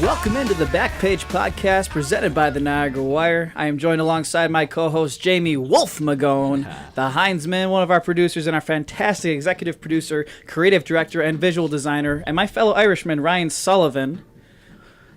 Welcome into the Backpage Podcast presented by the Niagara Wire. I am joined alongside my co-host Jamie Wolf Magone, the Heinzman, one of our producers, and our fantastic executive producer, creative director, and visual designer, and my fellow Irishman, Ryan Sullivan.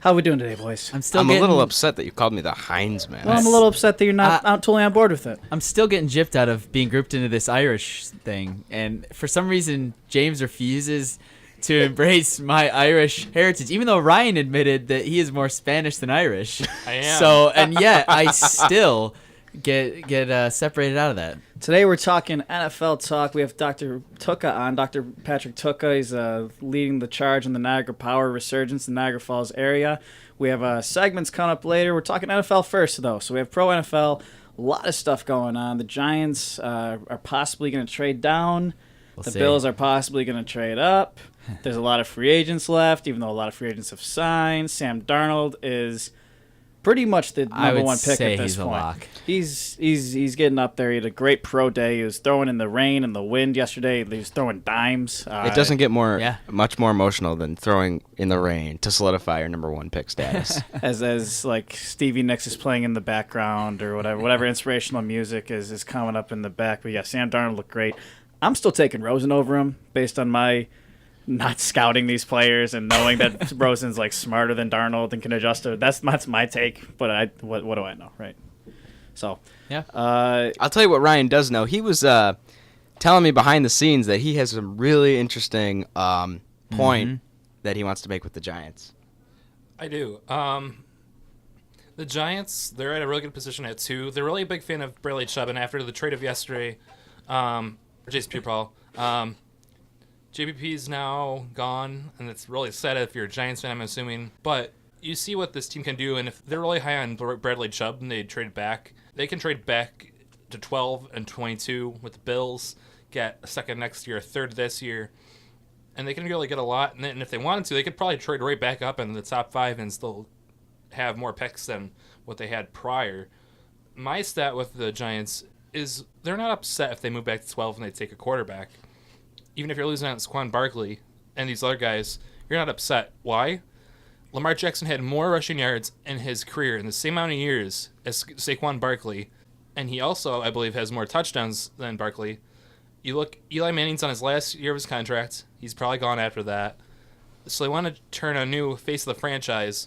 How are we doing today, boys? I'm a little upset that you called me the Heinzman. Well, I'm a little upset that you're not totally on board with it. I'm still getting gypped out of being grouped into this Irish thing, and for some reason, James refuses to embrace my Irish heritage, even though Ryan admitted that he is more Spanish than Irish. I am. So, and yet I still get separated out of that. Today we're talking NFL talk. We have Dr. Tutka on, Dr. Patrick Tutka. He's leading the charge in the Niagara Power Resurgence in the Niagara Falls area. We have segments coming up later. We're talking NFL first, though. So we have pro NFL, a lot of stuff going on. The Giants are possibly going to trade down. We'll the see. Bills are possibly going to trade up. There's a lot of free agents left, even though a lot of free agents have signed. Sam Darnold is pretty much the number one pick at this he's point. A lock. He's getting up there. He had a great pro day. He was throwing in the rain and the wind yesterday. He was throwing dimes. It doesn't get much more emotional than throwing in the rain to solidify your number one pick status. as like Stevie Nicks is playing in the background or whatever inspirational music is coming up in the back. But yeah, Sam Darnold looked great. I'm still taking Rosen over him based on my not scouting these players and knowing that Rosen's like smarter than Darnold and can adjust to. That's my take, but what do I know, right? So yeah, I'll tell you what Ryan does know. He was telling me behind the scenes that he has some really interesting point that he wants to make with the Giants. I do. The Giants, they're at a really good position at 2. They're really a big fan of Bradley Chubb, and after the trade of yesterday, Jason Pierre-Paul, JPP is now gone, and it's really sad if you're a Giants fan, I'm assuming. But you see what this team can do, and if they're really high on Bradley Chubb and they trade back, they can trade back to 12 and 22 with the Bills, get a second next year, a third this year, and they can really get a lot. And if they wanted to, they could probably trade right back up in the top 5 and still have more picks than what they had prior. My stat with the Giants is they're not upset if they move back to 12 and they take a quarterback. Even if you're losing out on Saquon Barkley and these other guys, you're not upset. Why? Lamar Jackson had more rushing yards in his career in the same amount of years as Saquon Barkley, and he also, I believe, has more touchdowns than Barkley. You look, Eli Manning's on his last year of his contract. He's probably gone after that. So they want to turn a new face of the franchise.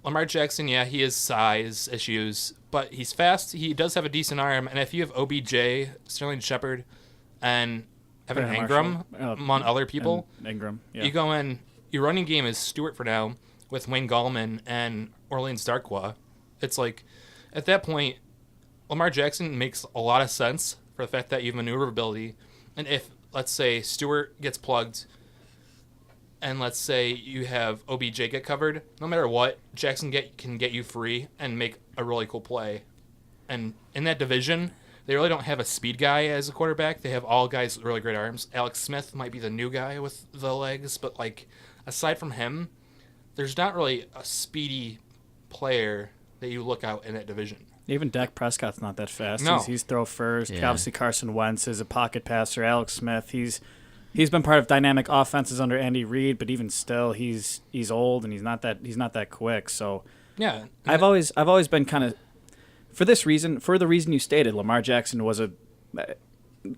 Lamar Jackson, yeah, he has size issues, but he's fast. He does have a decent arm, and if you have OBJ, Sterling Shepard, and Evan Ingram among other people, Ingram, yeah. You go in, your running game is Stewart for now with Wayne Gallman and Orleans Darkwa. It's like, at that point, Lamar Jackson makes a lot of sense for the fact that you have maneuverability. And if, let's say, Stewart gets plugged, and let's say you have OBJ get covered, no matter what, Jackson can get you free and make a really cool play. And in that division, they really don't have a speed guy as a quarterback. They have all guys with really great arms. Alex Smith might be the new guy with the legs, but like aside from him, there's not really a speedy player that you look out in that division. Even Dak Prescott's not that fast. No. He's throw first. Yeah. Obviously, Carson Wentz is a pocket passer. Alex Smith, he's been part of dynamic offenses under Andy Reid, but even still, he's old and he's not that quick. So Yeah, I've always been kind of for the reason you stated. Lamar Jackson was I don't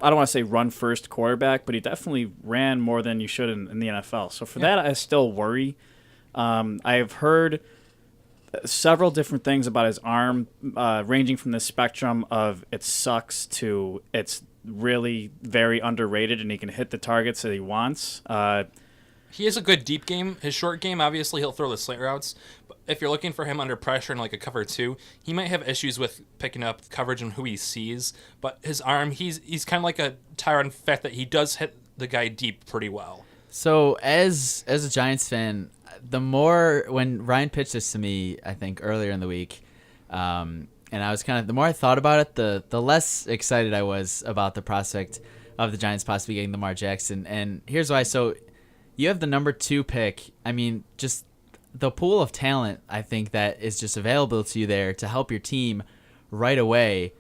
want to say run first quarterback, but he definitely ran more than you should in the NFL. So for that, I still worry. I've heard several different things about his arm, ranging from the spectrum of it sucks to it's really very underrated and he can hit the targets that he wants. he has a good deep game. His short game, obviously, he'll throw the slant routes. But if you're looking for him under pressure in like a cover 2, he might have issues with picking up coverage and who he sees. But his arm, he's kind of like a Tyron in the fact that he does hit the guy deep pretty well. So as a Giants fan, the more when Ryan pitched this to me, I think earlier in the week, and I was the more I thought about it, the less excited I was about the prospect of the Giants possibly getting Lamar Jackson. And here's why. So you have the number 2 pick. I mean, just the pool of talent, I think, that is just available to you there to help your team right away.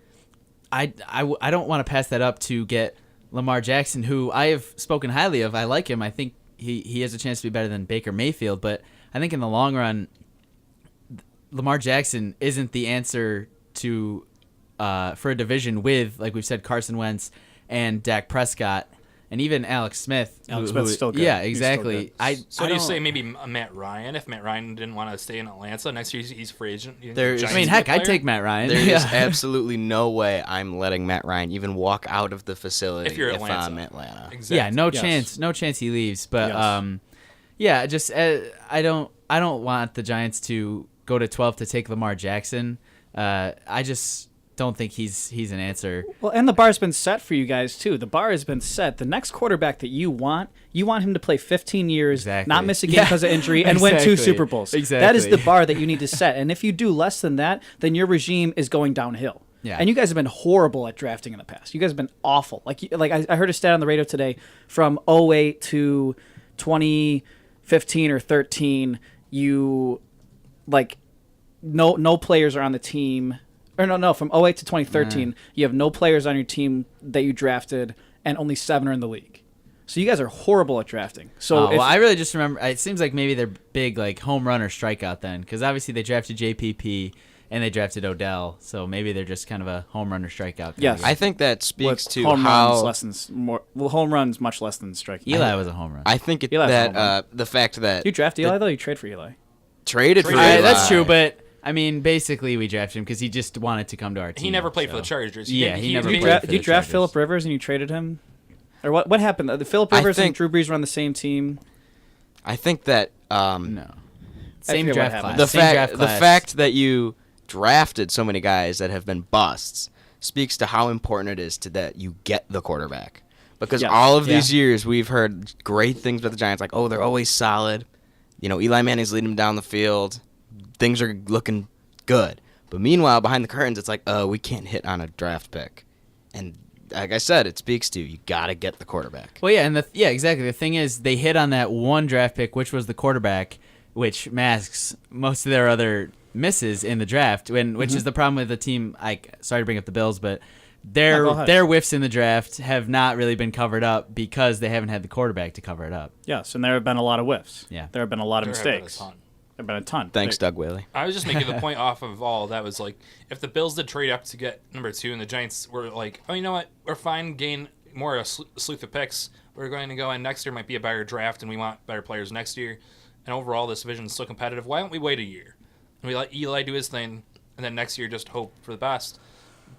I don't want to pass that up to get Lamar Jackson, who I have spoken highly of. I like him. I think he has a chance to be better than Baker Mayfield, but I think in the long run, Lamar Jackson isn't the answer to for a division with, like we've said, Carson Wentz and Dak Prescott. And even Alex Smith. Alex Smith's still good. Yeah, He's still exactly. good. So do you say maybe Matt Ryan? If Matt Ryan didn't want to stay in Atlanta next year, he's a free agent. I mean, heck, I'd take Matt Ryan. There is absolutely no way I'm letting Matt Ryan even walk out of the facility if you're I'm Atlanta. Exactly. Yeah, no chance he leaves. But just I don't want the Giants to go to 12 to take Lamar Jackson. I just don't think he's an answer. Well, and the bar's been set for you guys too. The bar has been set. The next quarterback that you want him to play 15 years, not miss a game because of injury, and win 2 Super Bowls. Exactly. That is the bar that you need to set. And if you do less than that, then your regime is going downhill. Yeah. And you guys have been horrible at drafting in the past. You guys have been awful. Like I heard a stat on the radio today from 08 to 2015 or 13, you no players are on the team. Or no, from 08 to 2013, you have no players on your team that you drafted, and only 7 are in the league. So you guys are horrible at drafting. So I really just remember, it seems like maybe they're big home run or strikeout then, because obviously they drafted JPP and they drafted Odell, so maybe they're just kind of a home run or strikeout. Yes. I think that speaks to home how home runs much less than strikeout. Eli was a home run. I think the fact that you draft Eli though, you trade for Eli. Traded for All right, Eli. that's true, but I mean, basically, we drafted him because he just wanted to come to our team. He never played for the Chargers. He never Did played you draft Phillip Rivers and you traded him? Or what happened? Phillip Rivers and Drew Brees were on the same team. I think that no, same forget draft what class. the fact that you drafted so many guys that have been busts speaks to how important it is that you get the quarterback. Because all of these years we've heard great things about the Giants, like, oh, they're always solid. Eli Manning's leading them down the field. Things are looking good. But meanwhile, behind the curtains, it's like, we can't hit on a draft pick. And like I said, it speaks to you got to get the quarterback. Well, yeah, exactly. The thing is, they hit on that one draft pick, which was the quarterback, which masks most of their other misses in the draft, which is the problem with the team. Sorry to bring up the Bills, but their whiffs in the draft have not really been covered up because they haven't had the quarterback to cover it up. Yes, and there have been a lot of whiffs. Yeah. There have been a lot of mistakes. There have been a ton. Thanks, Doug Whaley. I was just making the point off of all that was if the Bills did trade up to get number 2 and the Giants were like, oh, you know what, we're fine, gain more a sleuth of picks. We're going to go in next year, might be a better draft, and we want better players next year. And overall, this division is so competitive. Why don't we wait a year? And we let Eli do his thing, and then next year just hope for the best.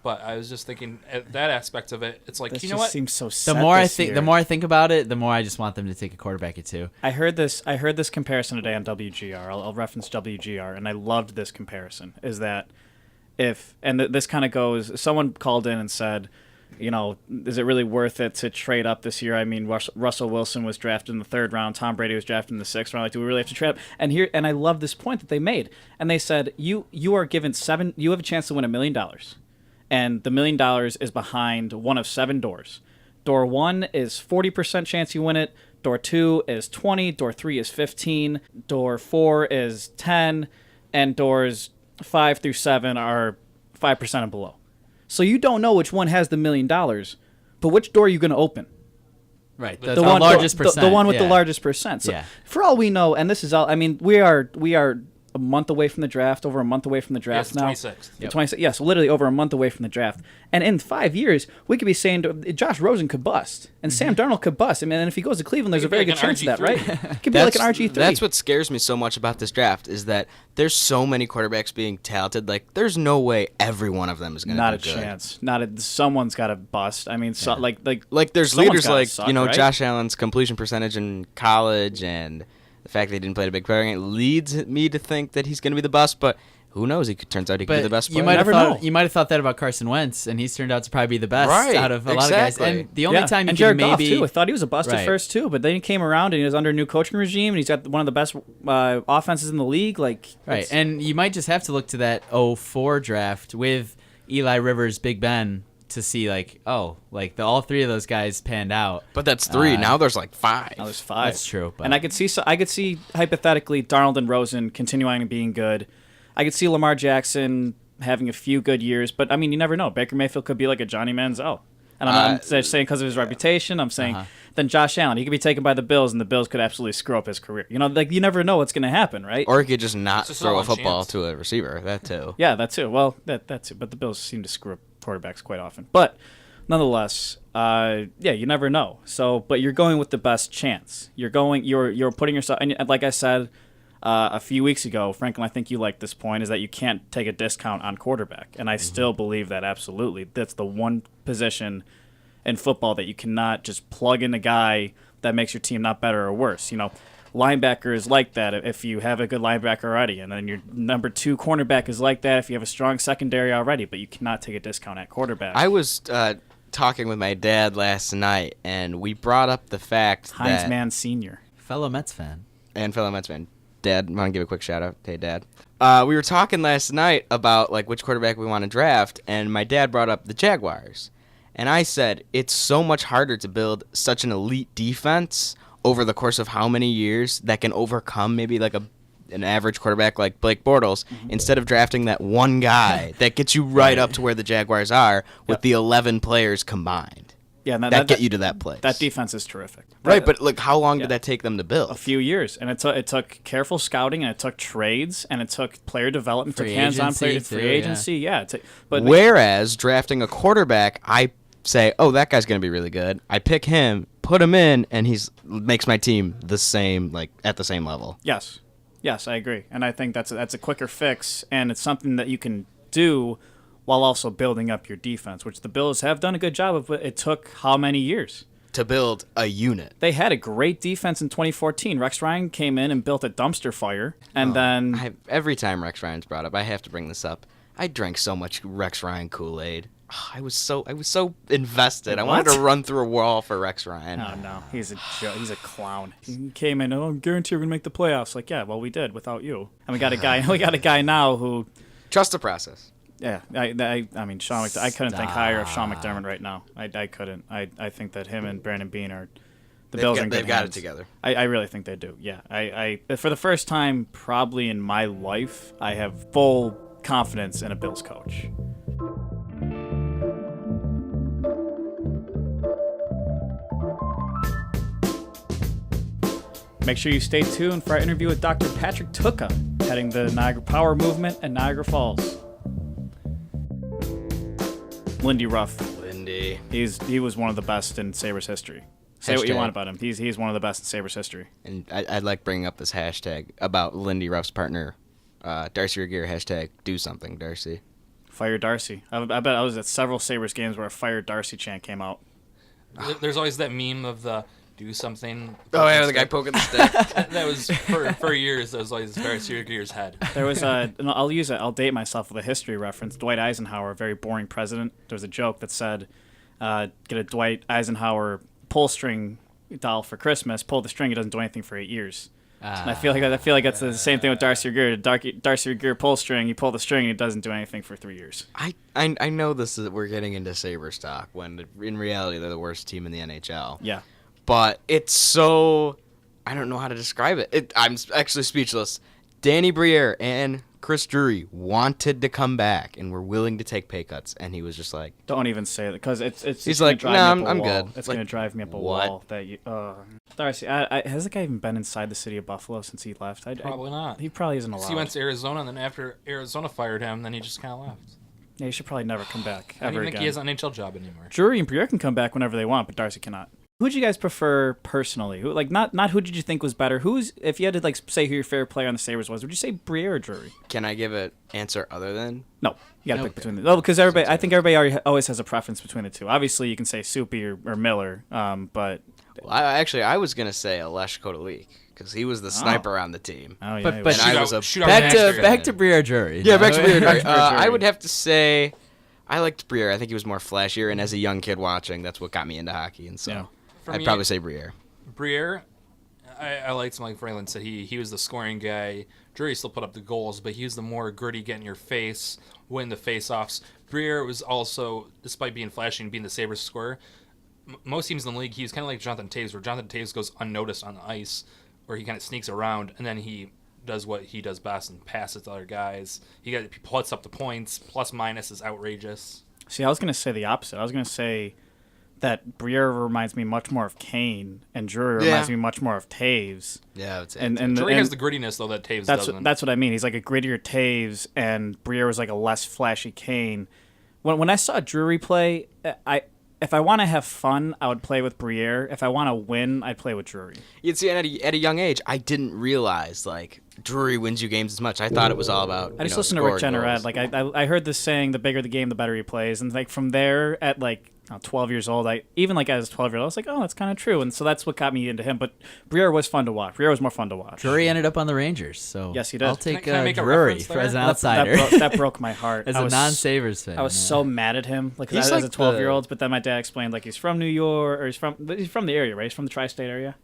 But I was just thinking at that aspect of it, it's like, this you know what? Seems so set the more I think about it, the more I just want them to take a quarterback at 2. I heard this comparison today on WGR. I'll reference WGR, and I loved this comparison. Is that this kind of goes? Someone called in and said, is it really worth it to trade up this year? I mean, Russell Wilson was drafted in the 3rd round. Tom Brady was drafted in the 6th round. Do we really have to trade up? And I love this point that they made. And they said, you are given you have a chance to win $1 million. And the $1 million is behind one of 7 doors. Door 1 is 40% chance you win it. Door 2 is 20. Door 3 is 15. Door 4 is 10. And doors 5 through 7 are 5% and below. So you don't know which one has the $1 million, but which door are you going to open? Right, The largest percent. The one with the largest percent. So for all we know, and this is all, I mean, we are a month away from the draft, over a month away from the draft now. 26th. Yep. 26th. Yeah, so literally over a month away from the draft. And in 5 years, we could be saying Josh Rosen could bust, and Sam Darnold could bust. I mean, and if he goes to Cleveland, there's a very good chance of that, right? It could be like an RG3. That's what scares me so much about this draft is that there's so many quarterbacks being talented. Like, there's no way every one of them is going to be good. Not a chance. Someone's got to bust. I mean, like there's leaders like suck, right? Josh Allen's completion percentage in college and the fact that he didn't play a big player game leads me to think that he's going to be the bust, but who knows? Turns out he could be the best player. You might have thought that about Carson Wentz, and he's turned out to probably be the best out of a lot of guys. And the only time you Jared can Goff maybe... too. I thought he was a bust at first too, but then he came around and he was under a new coaching regime, and he's got one of the best offenses in the league. Right, and you might just have to look to that 04 draft with Eli Rivers, Big Ben, to see all 3 of those guys panned out. But that's 3. Now there's 5. Now there's 5. That's true. But. And I could see hypothetically Darnold and Rosen continuing and being good. I could see Lamar Jackson having a few good years, but I mean, you never know. Baker Mayfield could be like a Johnny Manziel. And I'm not saying because of his reputation. I'm saying than Josh Allen. He could be taken by the Bills, and the Bills could absolutely screw up his career. You know, like you never know what's going to happen, right? Or he could just not just throw all a football chance. to a receiver. That too. Yeah, that too. Well, that too. But the Bills seem to screw up quarterbacks quite often. But nonetheless, you never know. So, but you're going with the best chance. You're putting yourself. And like I said a few weeks ago, Franklin, I think you like this point, is that you can't take a discount on quarterback, and I still believe that absolutely. That's the one position in football that you cannot just plug in a guy that makes your team not better or worse. You know, linebacker is like that if you have a good linebacker already, and then your number 2 cornerback is like that if you have a strong secondary already, but you cannot take a discount at quarterback. I was talking with my dad last night, and we brought up the fact Heinz that Mann Sr. Fellow Mets fan. and fellow Mets fan. Dad, want to give a quick shout out? Hey, Dad. We were talking last night about like which quarterback we want to draft, and my dad brought up the Jaguars. And I said, it's so much harder to build such an elite defense over the course of how many years that can overcome maybe like an average quarterback like Blake Bortles, instead of drafting that one guy that gets you right up to where the Jaguars are with the 11 players combined. Yeah, and that get you to that place. That defense is terrific. Right, but like, how long did that take them to build? A few years, and it took careful scouting, and it took trades, and it took player development, Free took hands-on agency, free too, agency. Yeah, but Whereas drafting a quarterback, I say, oh, that guy's going to be really good. I pick him, put him in, and makes my team the same, like at the same level. yes, I agree, and I think that's a quicker fix, and it's something that you can do while also building up your defense, which the Bills have done a good job of. But it took how many years To build a unit. They had a great defense in 2014. Rex Ryan came in and built a dumpster fire, and then Every time Rex Ryan's brought up, I have to bring this up. I drank so much Rex Ryan Kool-Aid. I was so invested. I wanted What? to run through a wall for Rex Ryan. oh no, he's a joke. He's a clown. He came in, I guarantee we're gonna make the playoffs. Like, yeah, well, we did without you. And we got a guy now who, Trust the process. yeah, I mean, Sean. I couldn't think higher of Sean McDermott right now. I couldn't. I think that him and Brandon Beane are the Bills are in good They've got it hands. together. I really think they do. Yeah. I for the first time probably in my life, I have full confidence in a Bills coach. Make sure you stay tuned for our interview with Dr. Patrick Tutka, heading the Niagara Power Movement at Niagara Falls. Lindy Ruff. Lindy. He was one of the best in Sabres history. Say what you Hashtag. want about him. He's one of the best in Sabres history. And I'd like bringing up this hashtag about Lindy Ruff's partner, Darcy Regier, hashtag do something, Darcy. Fire Darcy. I bet I was at several Sabres games where a Fire Darcy chant came out. There's always that meme of the do something. Oh, yeah, the guy poking the stick. That was for years. That was always Darcy Regeer's head. There was I'll date myself with a history reference. Dwight Eisenhower, a very boring president. There was a joke that said, get a Dwight Eisenhower pull string doll for Christmas. Pull the string, it doesn't do anything for 8 years. And I feel like that's the same thing with Darcy Regier. Darcy Regier pull string, you pull the string, and it doesn't do anything for 3 years. I know we're getting into Sabres talk when in reality they're the worst team in the NHL. Yeah. But it's so, I don't know how to describe it. I'm actually speechless. Danny Briere and Chris Drury wanted to come back and were willing to take pay cuts, and he was just like, Don't even say it, because it's He's gonna like, drive "No, me up a I'm wall. good." It's Like, gonna drive me up a what? wall that you. Darcy, has the guy even been inside the city of Buffalo since he left? Probably not. He probably isn't allowed. He went to Arizona, and then after Arizona fired him, then he just kind of left. Yeah, he should probably never come back I don't ever even think again. he has an NHL job anymore. Drury and Briere can come back whenever they want, but Darcy cannot. Who'd you guys prefer personally? Who, like, not who did you think was better? If you had to say who your favorite player on the Sabres was, would you say Briere or Drury? can I give an answer other than? No, you gotta Okay. pick between the. Oh, because I think everybody always has a preference between the two. Obviously, you can say Soupy or Miller, but Well, I was going to say Alesh Kotelik because he was the sniper on the team. oh yeah, But- he but was. And I was a Shootout Back master. to back to Briere Jury. Yeah, back to Briere. Back to Briere. I would have to say I liked Briere. I think he was more flashier, and as a young kid watching, that's what got me into hockey. And so Yeah. For I'd me- probably say Briere. Briere, I liked him. Like Franklin said, he was the scoring guy. Drury still put up the goals, but he was the more gritty, get in your face, win the face-offs. Briere was also, despite being flashy and being the Sabres scorer, most teams in the league, he was kind of like Jonathan Toews, where Jonathan Toews goes unnoticed on the ice, where he kind of sneaks around, and then he does what he does best and passes to other guys. He puts up the points. Plus minus is outrageous. See, I was gonna say the opposite. I was gonna say that Briere reminds me much more of Kane, and Drury reminds me much more of Taves. Yeah, I would say. And Drury has the grittiness though that Taves doesn't. That's what I mean. He's like a grittier Taves, and Briere was like a less flashy Kane. When I saw Drury play, if I want to have fun, I would play with Briere. If I want to win, I'd play with Drury. You'd see, at a young age, I didn't realize like Drury wins you games as much. I thought it was all about. I just listened to Rick Jennerette. Like I heard this saying, the bigger the game, the better he plays. And like from there, at like 12 years old, even like as a 12-year-old, I was like, oh, that's kind of true. And so that's what got me into him. But Briere was fun to watch. Briere was more fun to watch. Drury ended up on the Rangers, so yes, he did. I'll take Can I make a Drury reference as an there? outsider. That broke my heart. As a non-Sabres fan. I was so mad at him, like He's as like a 12-year-old. But then my dad explained, like he's from New York, or he's from the area, right? He's from the tri-state area.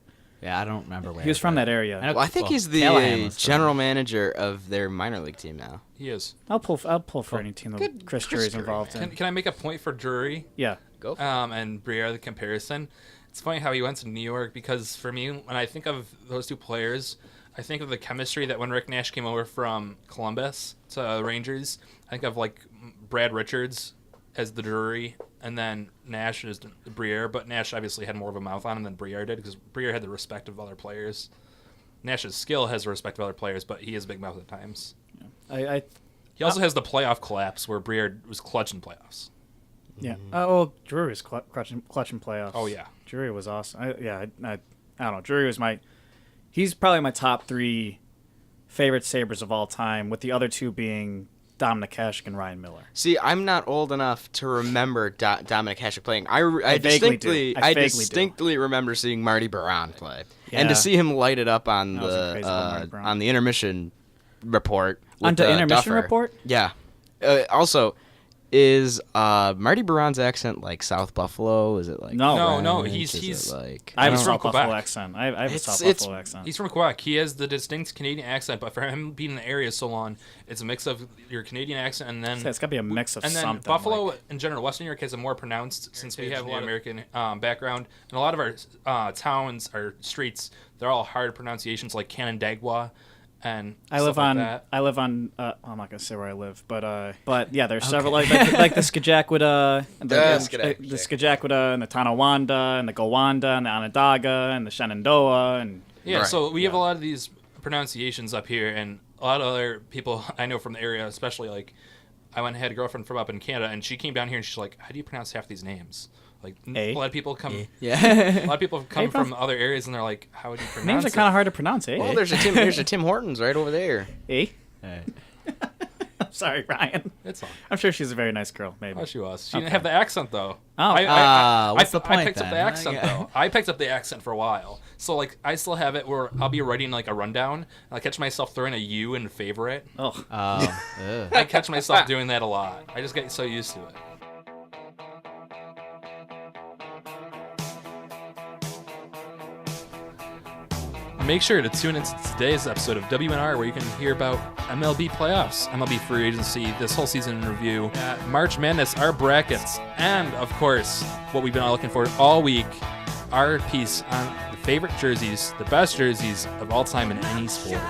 Yeah, I don't remember where. He was from that area. Well, I think he's the general manager of their minor league team now. He is. I'll pull for any team that Chris Drury's involved in. Can I make a point for Drury? Yeah. Go. And Briere, the comparison. It's funny how he went to New York, because for me, when I think of those two players, I think of the chemistry that when Rick Nash came over from Columbus to the Rangers. I think of like Brad Richards as the Drury, and then Nash as the Briere. But Nash obviously had more of a mouth on him than Briere did, because Briere had the respect of other players. Nash's skill has the respect of other players, but he is a big mouth at times. Yeah. He also has the playoff collapse where Briere was clutch in playoffs. Yeah. Oh, Drury was clutch in playoffs. Oh, yeah. Drury was awesome. I don't know. Drury was he's probably my top 3 favorite Sabres of all time, with the other 2 being Dominic Hasek and Ryan Miller. See, I'm not old enough to remember Dominic Hasek playing. I distinctly remember seeing Marty Baron play, and to see him light it up on the intermission report. On the intermission Duffer. report? Yeah. Also, is Marty Baron's accent like South Buffalo? Is it like No. French? He's like I have a from South Buffalo Quebec. accent. I have a South Buffalo accent. He's from Quebec. He has the distinct Canadian accent, but for him being in the area so long, it's a mix of your Canadian accent and then It's got to be a mix of and then something. Buffalo in general, Western New York has a more pronounced, since we have a lot of American background, and a lot of our towns, our streets, they're all hard pronunciations like Canandaigua. And I live on. I'm not gonna say where I live, but yeah, there's several like the Skajakwada, the Skajakwada, and the Tonawanda, and the Gowanda, and the Onondaga, and the Shenandoah, and yeah. Right. So we have a lot of these pronunciations up here, and a lot of other people I know from the area, especially like I went and had a girlfriend from up in Canada, and she came down here and she's like, "How do you pronounce half these names?" Like a lot of people come, a lot of people come from other areas, and they're like, "How would you pronounce?" Names are kind of hard to pronounce, eh? Well, there's a Tim Hortons right over there. Eh? I'm sorry, Ryan. It's fine. I'm sure she's a very nice girl. Maybe. Oh, she was. She didn't have the accent though. Oh, what's the point I picked then? up the accent though. I picked up the accent for a while, so like I still have it where I'll be writing like a rundown, and I'll catch myself throwing a U in favorite. Oh. I catch myself doing that a lot. I just get so used to it. Make sure to tune into today's episode of WNR, where you can hear about MLB playoffs, MLB free agency, this whole season in review, March Madness, our brackets, and, of course, what we've been all looking for all week, our piece on the favorite jerseys, the best jerseys of all time in any sport.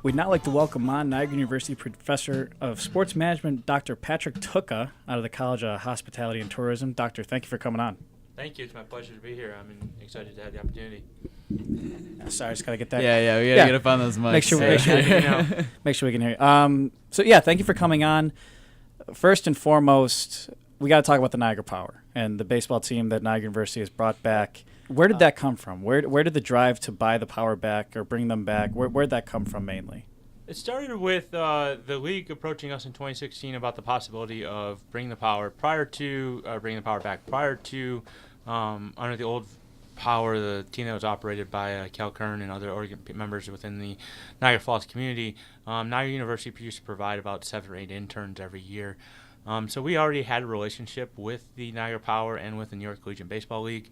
We'd now like to welcome on Niagara University Professor of Sports Management, Dr. Patrick Tutka, out of the College of Hospitality and Tourism. Doctor, thank you for coming on. Thank you. It's my pleasure to be here. I'm excited to have the opportunity. Sorry, I just got to get that. Yeah, we got to get up on those mics. Make sure we can hear you. So, yeah, thank you for coming on. First and foremost, we got to talk about the Niagara Power and the baseball team that Niagara University has brought back. Where did that come from? Where did the drive to buy the Power back or bring them back, where did that come from mainly? It started with the league approaching us in 2016 about the possibility of bringing the Power prior to bringing the Power back. Prior to under the old Power, the team that was operated by Cal Kern and other members within the Niagara Falls community, Niagara University used to provide about 7 or 8 interns every year. So we already had a relationship with the Niagara Power and with the New York Collegiate Baseball League.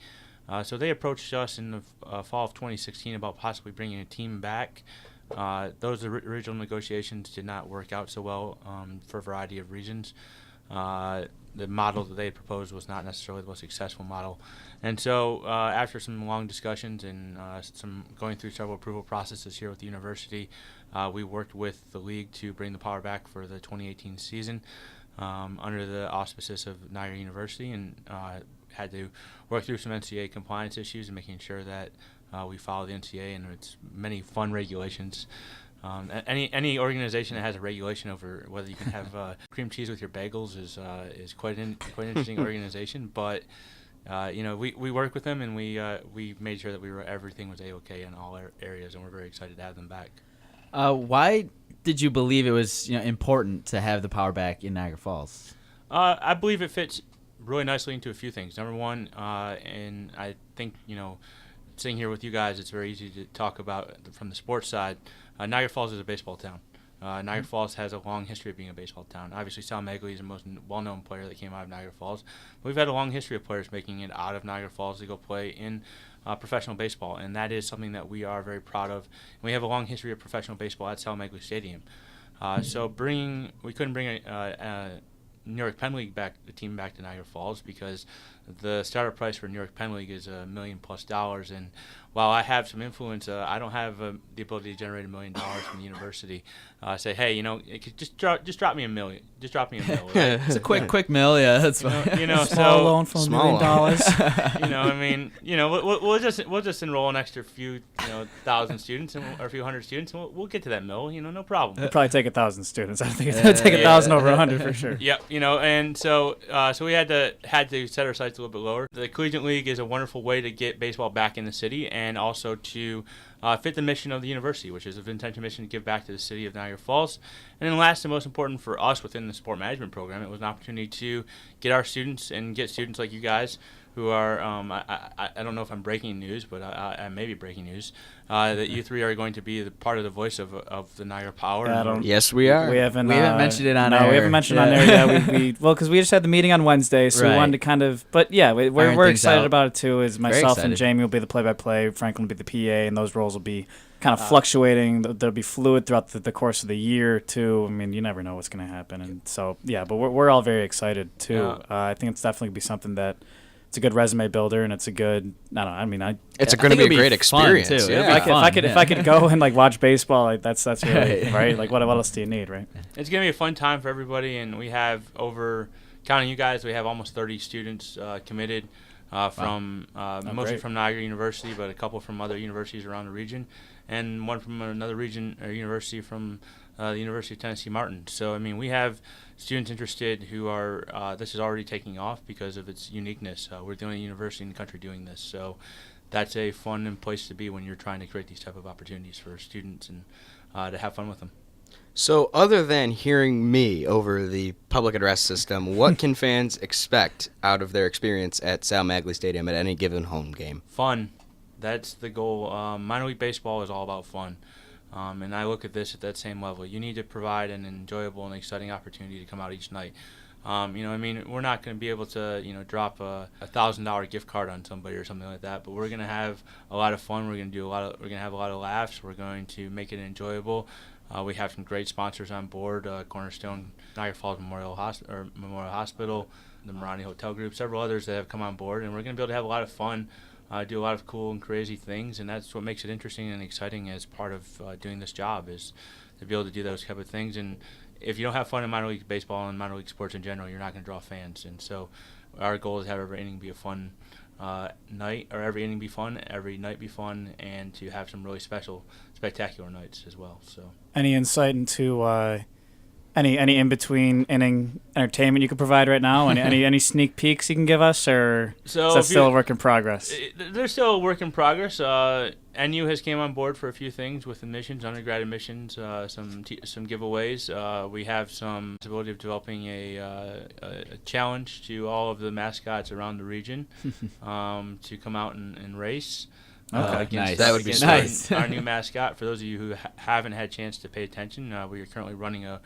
So they approached us in the fall of 2016 about possibly bringing a team back. Those original negotiations did not work out so well for a variety of reasons. The model that they had proposed was not necessarily the most successful model. And so after some long discussions and some going through several approval processes here with the university, we worked with the league to bring the power back for the 2018 season under the auspices of Niagara University, and had to work through some NCAA compliance issues and making sure that we follow the NCAA and its many fun regulations. Any organization that has a regulation over whether you can have cream cheese with your bagels is quite an interesting organization. But we work with them, and we made sure that everything was A-OK in all areas, and we're very excited to have them back. Why did you believe it was important to have the power back in Niagara Falls? I believe it fits really nicely into a few things. Number one, and I think sitting here with you guys, it's very easy to talk about from the sports side. Niagara Falls is a baseball town. Niagara Falls has a long history of being a baseball town. Obviously, Sal Magley is the most well-known player that came out of Niagara Falls. But we've had a long history of players making it out of Niagara Falls to go play in professional baseball, and that is something that we are very proud of. And we have a long history of professional baseball at Sal Magley Stadium. So we couldn't bring a New York Penn League team back to Niagara Falls because the starter price for New York Penn League is $1 million+. And while I have some influence, I don't have the ability to generate $1 million from the university. Say, hey, just drop me $1 million. Just drop me $1 million. Right? It's a quick mill, yeah. That's fine. Small loan for $1 million. We'll just enroll an extra few thousand students or a few hundred students, and we'll get to that mill. No problem. It'll probably take 1,000 students. I think it'll take 1,000 over 100 for sure. Yep. And so we had to set our sights a little bit lower. The Collegiate League is a wonderful way to get baseball back in the city, and also to fit the mission of the university, which is a intention mission to give back to the city of Niagara Falls. And then last and most important for us within the sport management program, it was an opportunity to get our students and get students like you guys who are, I don't know if I'm breaking news, but I may be breaking news, that you three are going to be part of the voice of the Niagara Power. Yes, we are. We haven't mentioned it on air. No, we haven't mentioned it on air yet. Because we just had the meeting on Wednesday, so we wanted to kind of, but yeah, we're excited about it too. Is myself and Jamie will be the play-by-play, Franklin will be the PA, and those roles will be kind of fluctuating. They'll be fluid throughout the course of the year too. I mean, you never know what's going to happen, and so yeah. But we're all very excited too. I think it's definitely be something that. It's a good resume builder, and it's a good. It's going to be a great experience too. Yeah. If I could go and watch baseball, that's really right. What else do you need, right? It's going to be a fun time for everybody, and we have counting you guys, we have almost 30 students committed from mostly from Niagara University, but a couple from other universities around the region, and one from another region or university from the University of Tennessee Martin. So we have students interested who are this is already taking off because of its uniqueness. We're the only university in the country doing this, so that's a fun place to be when you're trying to create these type of opportunities for students and to have fun with them. So other than hearing me over the public address system, what can fans expect out of their experience at Sal Magley Stadium at any given home game? Fun. That's the goal. Minor league baseball is all about fun. And I look at this at that same level. You need to provide an enjoyable and exciting opportunity to come out each night. We're not going to be able to, drop a $1,000 gift card on somebody or something like that. But we're going to have a lot of fun. We're going to have a lot of laughs. We're going to make it enjoyable. We have some great sponsors on board: Cornerstone, Niagara Falls Memorial Hospital, the Marani Hotel Group, several others that have come on board, and we're going to be able to have a lot of fun. Do a lot of cool and crazy things, and that's what makes it interesting and exciting as part of doing this job, is to be able to do those type of things. And if you don't have fun in minor league baseball and minor league sports in general, you're not going to draw fans. And so our goal is to have every inning be a fun night, or every inning be fun, every night be fun, and to have some really spectacular nights as well. So any insight into any in-between inning entertainment you could provide right now? Any sneak peeks you can give us, or is that still a work in progress? They're still a work in progress. NU has came on board for a few things with admissions, undergrad admissions, some giveaways. We have some possibility of developing a challenge to all of the mascots around the region to come out and race. Nice. That would be nice. Our new mascot. For those of you who haven't had a chance to pay attention, we are currently running a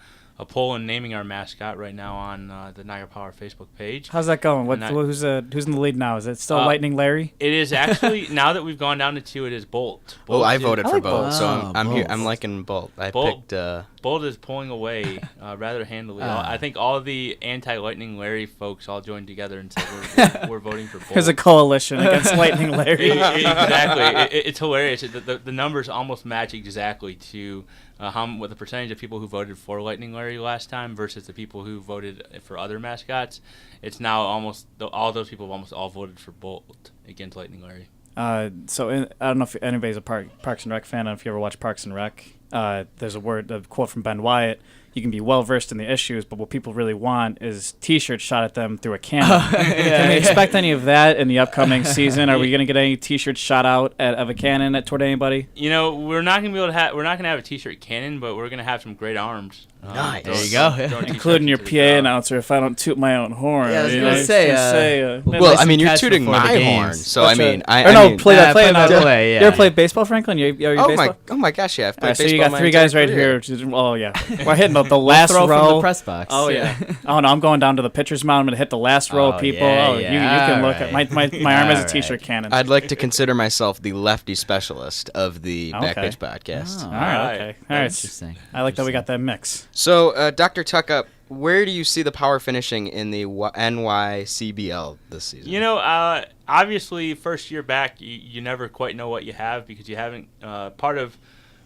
poll and naming our mascot right now on the Niagara Power Facebook page. How's that going? Who's in the lead now? Is it still Lightning Larry? It is actually, now that we've gone down to 2, it is Bolt. I voted for Bolt, so I'm Bolt. here. I'm liking Bolt. I picked Bolt is pulling away rather handily. I think all the anti-Lightning Larry folks all joined together and said we're voting for Bolt. There's a coalition against Lightning Larry. Exactly. It's hilarious. The numbers almost match exactly to what the percentage of people who voted for Lightning Larry last time versus the people who voted for other mascots. It's now almost all those people have almost all voted for Bolt against Lightning Larry. I don't know if anybody's a Parks and Rec fan. I don't know if you ever watch Parks and Rec. There's a quote from Ben Wyatt. You can be well versed in the issues, but what people really want is T-shirts shot at them through a cannon. Can we expect any of that in the upcoming season? Are we going to get any T-shirts shot out of a cannon toward anybody? We're not going to be able to have. We're not going to have a T-shirt cannon, but we're going to have some great arms. Nice. There you go. Including your PA announcer. If I don't toot my own horn, yeah, I was going to say. Well, I mean, you're tooting my horn, so I mean, play that. Yeah. You ever played baseball, Franklin? Oh my gosh, yeah. I've played so baseball. you got three guys right here. Oh yeah, we're hitting the last throw row from the press box. Oh yeah. Oh no, I'm going down to the pitcher's mound. I'm gonna hit the last row of people. You can look at my arm as a T-shirt cannon. I'd like to consider myself the lefty specialist of the Backpage podcast. All right. Okay. All right. Interesting. I like that we got that mix. So, Dr. Tutka, where do you see the Power finishing in the NYCBL this season? Obviously, first year back, you never quite know what you have because you haven't. Part of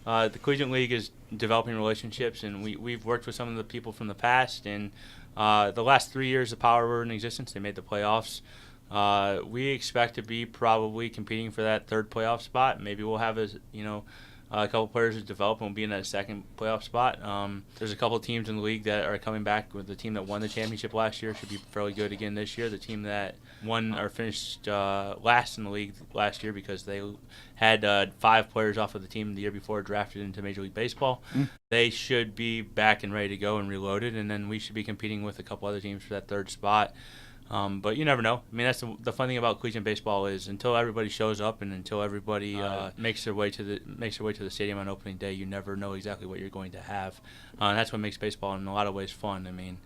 the Collegiate League is developing relationships, and we've worked with some of the people from the past. And the last 3 years the Power were in existence, they made the playoffs. We expect to be probably competing for that third playoff spot. Maybe we'll have a couple players who develop and will be in that second playoff spot. There's a couple teams in the league that are coming back. With the team that won the championship last year should be fairly good again this year. The team that won or finished last in the league last year because they had 5 players off of the team the year before drafted into Major League Baseball. They should be back and ready to go and reloaded, and then we should be competing with a couple other teams for that third spot. But you never know. I mean, that's the fun thing about collegiate baseball is until everybody shows up and until everybody makes their way to the stadium on opening day, you never know exactly what you're going to have. And that's what makes baseball in a lot of ways fun. I mean,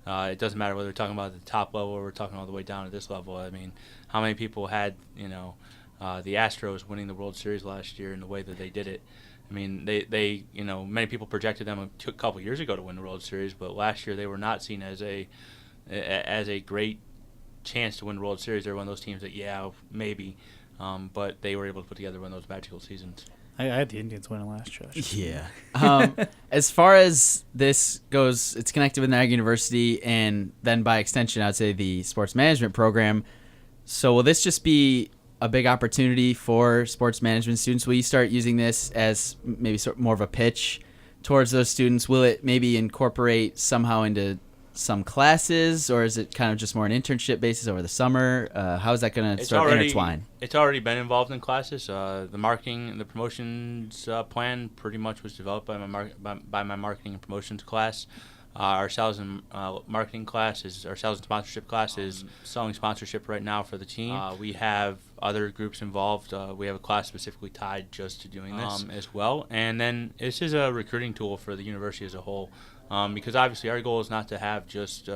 it doesn't matter whether we're talking about the top level or we're talking all the way down at this level. I mean, how many people had the Astros winning the World Series last year in the way that they did it? I mean, they many people projected them a couple years ago to win the World Series, but last year they were not seen as a great chance to win the World Series. They're one of those teams that maybe, but they were able to put together one of those magical seasons. I had the Indians winning last year. Yeah. As far as this goes, it's connected with Niagara University and then by extension, I'd say the sports management program. So will this just be a big opportunity for sports management students? Will you start using this as maybe more of a pitch towards those students? Will it maybe incorporate somehow into some classes, or is it kind of just more an internship basis over the summer? How is that going to sort of intertwine? It's already been involved in classes. The marketing and the promotions plan pretty much was developed by my marketing and promotions class. Our sales and marketing class our sales and sponsorship class is selling sponsorship right now for the team. We have other groups involved. We have a class specifically tied just to doing this as well. And then this is a recruiting tool for the university as a whole. Because obviously our goal is not to have just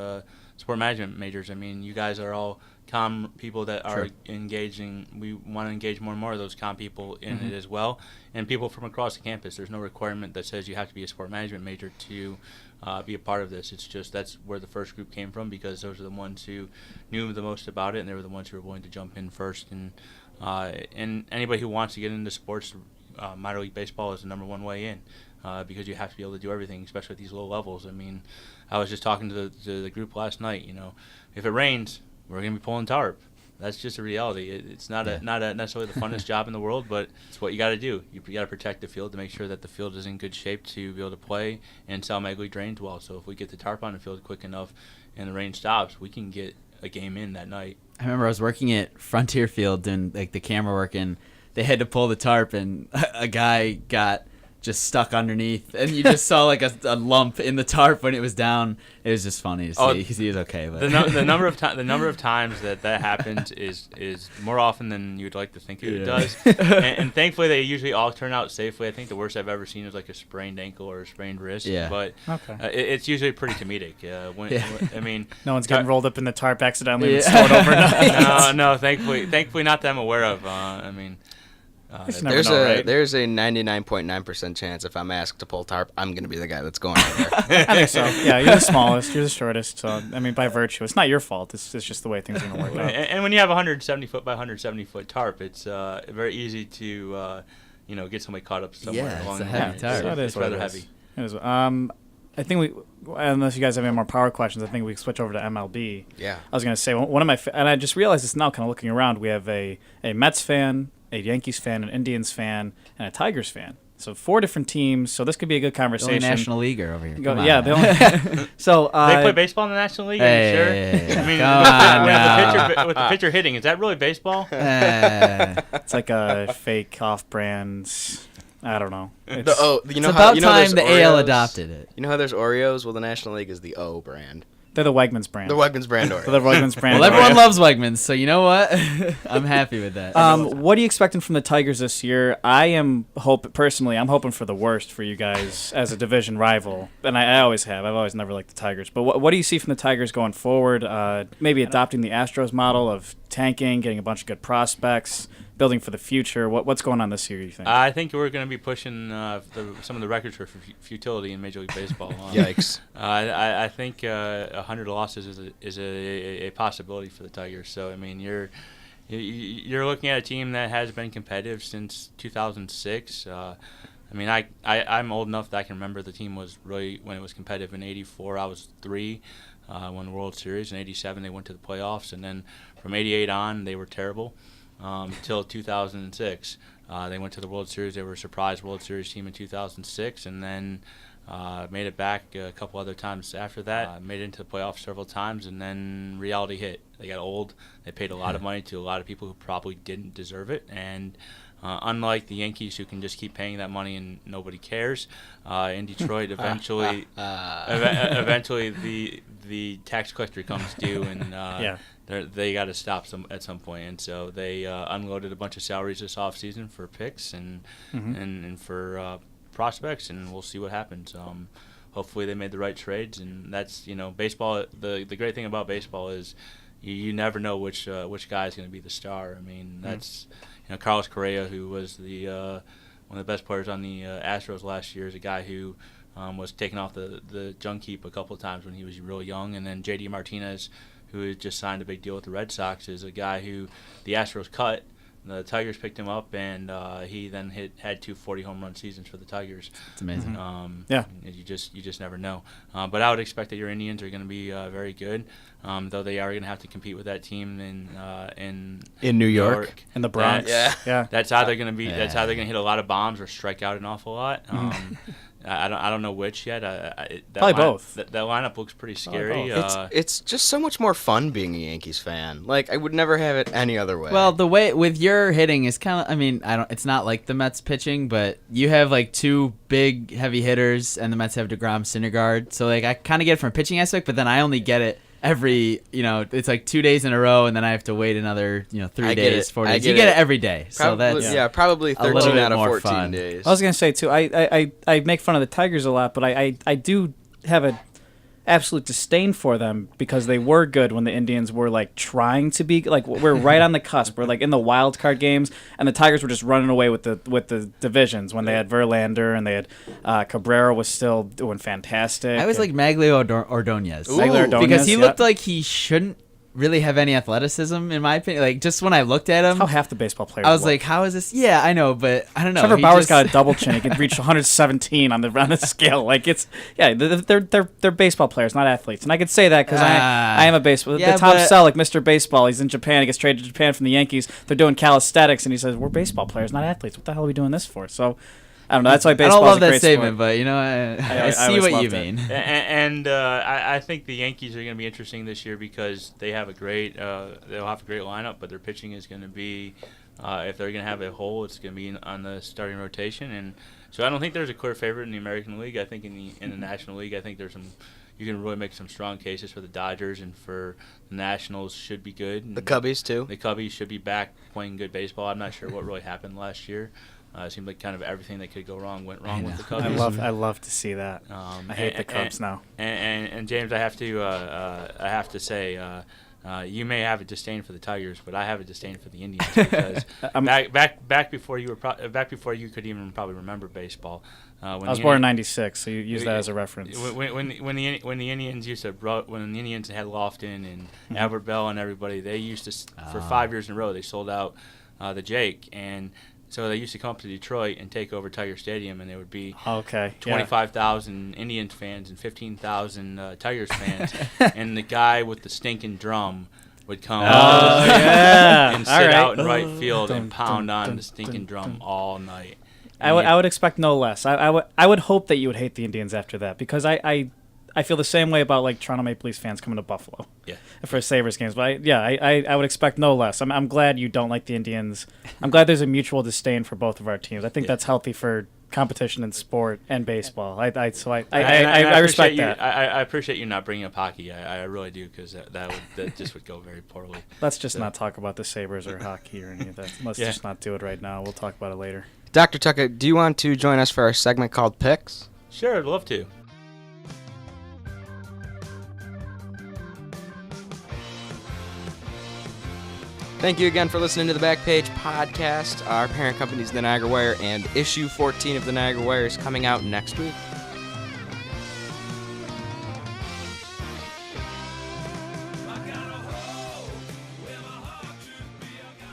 sport management majors. I mean, you guys are all comm people that are engaging. We want to engage more and more of those comm people in it as well, and people from across the campus. There's no requirement that says you have to be a sport management major to be a part of this. It's just that's where the first group came from because those are the ones who knew the most about it, and they were the ones who were willing to jump in first. And anybody who wants to get into sports, minor league baseball is the number one way in. Because you have to be able to do everything, especially at these low levels. I mean, I was just talking to the group last night. If it rains, we're going to be pulling tarp. That's just a reality. It's not necessarily the funnest job in the world, but it's what you got to do. You got to protect the field to make sure that the field is in good shape to be able to play and Sal Magley drains well. So if we get the tarp on the field quick enough and the rain stops, we can get a game in that night. I remember I was working at Frontier Field doing the camera work, and they had to pull the tarp, and a guy got just stuck underneath, and you just saw a lump in the tarp when it was down. It was just funny to see because he was okay. But the number of times that happens is more often than you'd like to think it does. And thankfully, they usually all turn out safely. I think the worst I've ever seen is a sprained ankle or a sprained wrist. Yeah. But it's usually pretty comedic. I mean, no one's getting rolled up in the tarp accidentally and stored overnight. No. Thankfully not that I'm aware of. I mean. just never know, right? There's a 99.9% chance if I'm asked to pull tarp, I'm going to be the guy that's going out there. I think so. Yeah, you're the smallest. You're the shortest. So, I mean, by virtue, it's not your fault. It's just the way things are going to work out. And when you have a 170 foot by 170 foot tarp, it's very easy to get somebody caught up somewhere Yeah, along it's a the heavy line. tarp. So it is It's what rather it is. heavy. It is. I think unless you guys have any more power questions, I think we switch over to MLB. Yeah. I was going to say, one of my, and I just realized this now kind of looking around, we have a Mets fan, a Yankees fan, an Indians fan, and a Tigers fan. So 4 different teams. So this could be a good The only conversation. National Leaguer over here. Go- Come on, yeah, man. the only, so They play baseball in the National League? Are you sure? Hey, I mean, come with on with the pitcher hitting, is that really baseball? it's like a fake off-brand. I don't know. The O. It's about time the AL adopted it. You know how there's Oreos? Well, the National League is the O brand. They're the Wegmans brand. The Wegmans brand Oreos. They're the Wegmans brand. Well, everyone Oreos. loves Wegmans, so you know what? I'm happy with that. What are you expecting from the Tigers this year? I'm hoping for the worst for you guys as a division rival, and I always have. I've always never liked the Tigers. But what do you see from the Tigers going forward? Maybe adopting the Astros model of tanking, getting a bunch of good prospects, building for the future. What's going on this year, you think? I think we're going to be pushing some of the records for futility in Major League Baseball. Yikes. I think 100 losses is a possibility for the Tigers. So I mean, you're looking at a team that has been competitive since 2006. I mean, I'm old enough that I can remember the team was really when it was competitive. In '84, I was 3. Won the World Series. In '87, they went to the playoffs, and then from '88 on, they were terrible until 2006. They went to the World Series. They were a surprise World Series team in 2006, and then made it back a couple other times after that. Made it into the playoffs several times, and then reality hit. They got old. They paid a lot of money to a lot of people who probably didn't deserve it, and unlike the Yankees, who can just keep paying that money and nobody cares, in Detroit, eventually the tax collector comes due, and they got to stop at some point. And so they unloaded a bunch of salaries this offseason for picks and for prospects, and we'll see what happens. Hopefully they made the right trades, and that's baseball. The great thing about baseball is you never know which guy is going to be the star. I mean, that's Carlos Correa, who was the one of the best players on the Astros last year, is a guy who was taken off the junk heap a couple of times when he was real young. And then J.D. Martinez, who had just signed a big deal with the Red Sox, is a guy who the Astros cut. The Tigers picked him up, and he then had 2 40-home run seasons for the Tigers. It's amazing. You just never know. But I would expect that your Indians are going to be very good, though they are going to have to compete with that team in New York. In the Bronx. That's either going to be that's either going to hit a lot of bombs or strike out an awful lot. I don't know which yet. Probably both. That lineup looks pretty scary. It's just so much more fun being a Yankees fan. Like, I would never have it any other way. Well, the way with your hitting is kind of, I mean, it's not like the Mets pitching, but you have like 2 big heavy hitters, and the Mets have DeGrom, Syndergaard. So like I kind of get it from a pitching aspect, but then I only get it every, it's like 2 days in a row, and then I have to wait another, 3 days, 4 days. You get it every day. Probably, so that's probably 13 out of 14 fun. days. I was gonna say too. I make fun of the Tigers a lot, but I do have a absolute disdain for them because they were good when the Indians were like trying to be like we're right on the cusp. We're like in the wild card games, and the Tigers were just running away with the divisions when they had Verlander and they had Cabrera was still doing fantastic. I was like Maglio Ordonez. Maglio Ordonez, because he looked like he shouldn't really have any athleticism, in my opinion. Like, just when I looked at him, how half the baseball players I was look. like, how is this? Yeah, I know, but I don't know. Trevor Bauer's got a double chin. He can reach 117 on the scale. Like, it's they're baseball players, not athletes. And I could say that because I am a baseball. Yeah, the Tom Selleck, Mr. Baseball, he's in Japan. He gets traded to Japan from the Yankees. They're doing calisthenics, and he says, "We're baseball players, not athletes. What the hell are we doing this for?" So. I don't know. That's why baseball. I don't love is a that great statement, sport. but I see always what you loved it. mean. And I think the Yankees are going to be interesting this year because they have a great they'll have a great lineup, but their pitching is going to be if they're going to have a hole, it's going to be on the starting rotation. And so I don't think there's a clear favorite in the American League. I think in the National League, I think there's you can really make some strong cases for the Dodgers, and for the Nationals should be good. And the Cubbies too. The Cubbies should be back playing good baseball. I'm not sure what really happened last year. It seemed like kind of everything that could go wrong went wrong with the Cubs. I love to see that. I hate the Cubs now. And James, I have to say, You may have a disdain for the Tigers, but I have a disdain for the Indians because back before you could even probably remember baseball. I was born in '96, so you use that as a reference. When the Indians when the Indians had Lofton and Albert Bell and everybody, they used to for 5 years in a row they sold out the Jake, and so they used to come up to Detroit and take over Tiger Stadium, and there would be 25,000 Indians fans and 15,000 Tigers fans, and the guy with the stinking drum would come and sit out in right field and pound on the stinking drum all night. I would expect no less. I would hope that you would hate the Indians after that, because I feel the same way about like Toronto Maple Leafs fans coming to Buffalo for Sabres games. But I would expect no less. I'm glad you don't like the Indians. I'm glad there's a mutual disdain for both of our teams. I think that's healthy for competition in sport and baseball. I respect that. I appreciate you not bringing up hockey. I really do, because that just would go very poorly. Let's just not talk about the Sabres or hockey or any of that. Let's just not do it right now. We'll talk about it later. Dr. Tutka, do you want to join us for our segment called Picks? Sure, I'd love to. Thank you again for listening to the Backpage Podcast. Our parent company is the Niagara Wire, and issue 14 of the Niagara Wire is coming out next week.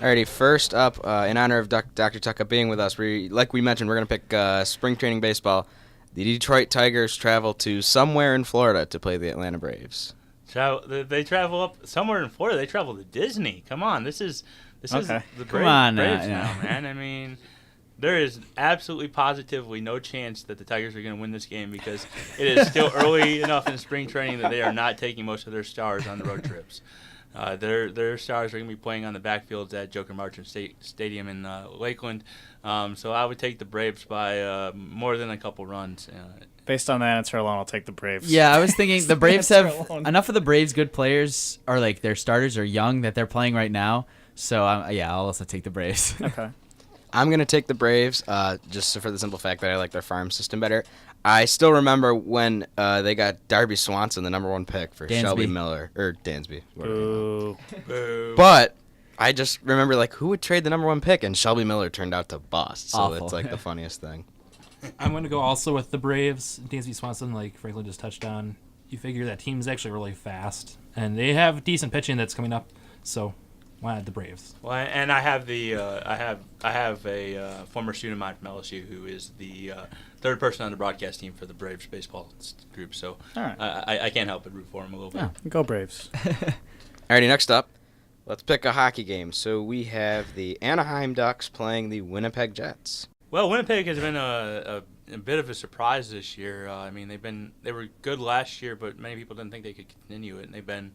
Alrighty, first up, in honor of Dr. Tutka being with us, like we mentioned, we're going to pick spring training baseball. The Detroit Tigers travel to somewhere in Florida to play the Atlanta Braves. They travel up somewhere in Florida. They travel to Disney. Come on, this is the Braves now, man. I mean, there is absolutely positively no chance that the Tigers are going to win this game, because it is still early enough in spring training that they are not taking most of their stars on the road trips. Their stars are going to be playing on the backfields at Joker Marchant Stadium in Lakeland. So I would take the Braves by more than a couple runs. Based on that answer alone, I'll take the Braves. Yeah, I was thinking the Braves have enough of the Braves' good players, or like their starters are young, that they're playing right now. So I'll also take the Braves. Okay. I'm going to take the Braves just for the simple fact that I like their farm system better. I still remember when they got Darby Swanson, the number 1 pick for Shelby Miller, or Dansby. Boo. But I just remember, like, who would trade the number 1 pick, and Shelby Miller turned out to bust. So Awful. it's like the funniest thing. I'm going to go also with the Braves. Dansby Swanson, like Franklin just touched on, you figure that team's actually really fast, and they have decent pitching that's coming up. So why not the Braves? Well, and I have I have a former student of mine from LSU who is the third person on the broadcast team for the Braves baseball group. So I can't help but root for him a little bit. Yeah, go Braves. Alrighty, next up, let's pick a hockey game. So we have the Anaheim Ducks playing the Winnipeg Jets. Well, Winnipeg has been a bit of a surprise this year. I mean, they were good last year, but many people didn't think they could continue it, and they've been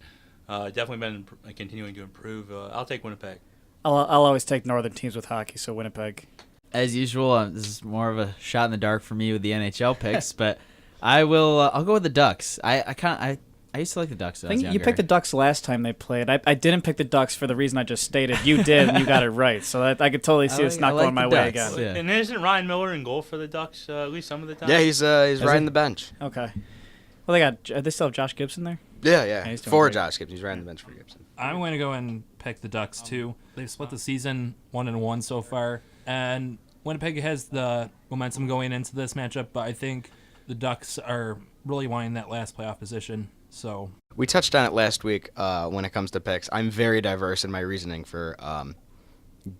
definitely been continuing to improve. I'll take Winnipeg. I'll always take northern teams with hockey, so Winnipeg. As usual, this is more of a shot in the dark for me with the NHL picks, but I'll go with the Ducks. I used to like the Ducks. I think you picked the Ducks last time they played. I didn't pick the Ducks for the reason I just stated. You did, and you got it right. So I could totally see it's not going my way again. Yeah. And isn't Ryan Miller in goal for the Ducks at least some of the time? Yeah, he's riding the bench. Okay. Well, they still have Josh Gibson there? Yeah. He's doing For great. Josh Gibson. He's riding the bench for Gibson. I'm going to go and pick the Ducks, too. They've split the season 1-1 so far, and Winnipeg has the momentum going into this matchup, but I think the Ducks are really wanting that last playoff position. So we touched on it last week when it comes to picks. I'm very diverse in my reasoning for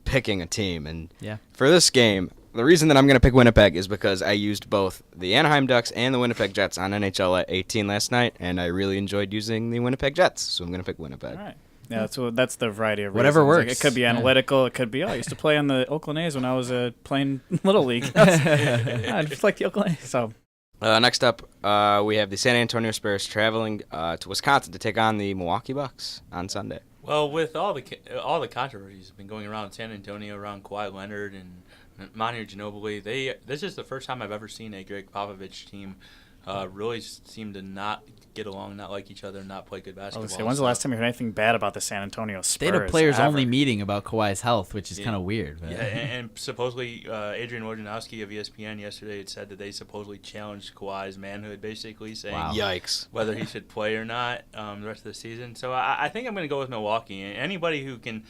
picking a team. And for this game, the reason that I'm going to pick Winnipeg is because I used both the Anaheim Ducks and the Winnipeg Jets on NHL 18 last night, and I really enjoyed using the Winnipeg Jets, so I'm going to pick Winnipeg. All right. Yeah, that's the variety of whatever reasons. works. Like, it could be analytical. It could be, I used to play on the Oakland A's when I was playing Little League. I just like the Oakland A's. So. Next up, we have the San Antonio Spurs traveling to Wisconsin to take on the Milwaukee Bucks on Sunday. Well, with all the controversies have been going around San Antonio, around Kawhi Leonard and Manu Ginobili, this is the first time I've ever seen a Greg Popovich team really seem to not get along, not like each other, not play good I was basketball. gonna say, when's the last time you heard anything bad about the San Antonio Spurs? They had a players-only ever? meeting about Kawhi's health, which is kind of weird. But. Yeah, and supposedly Adrian Wojnarowski of ESPN yesterday had said that they supposedly challenged Kawhi's manhood, basically saying Yikes. whether he should play or not the rest of the season. So I think I'm going to go with Milwaukee. And anybody who can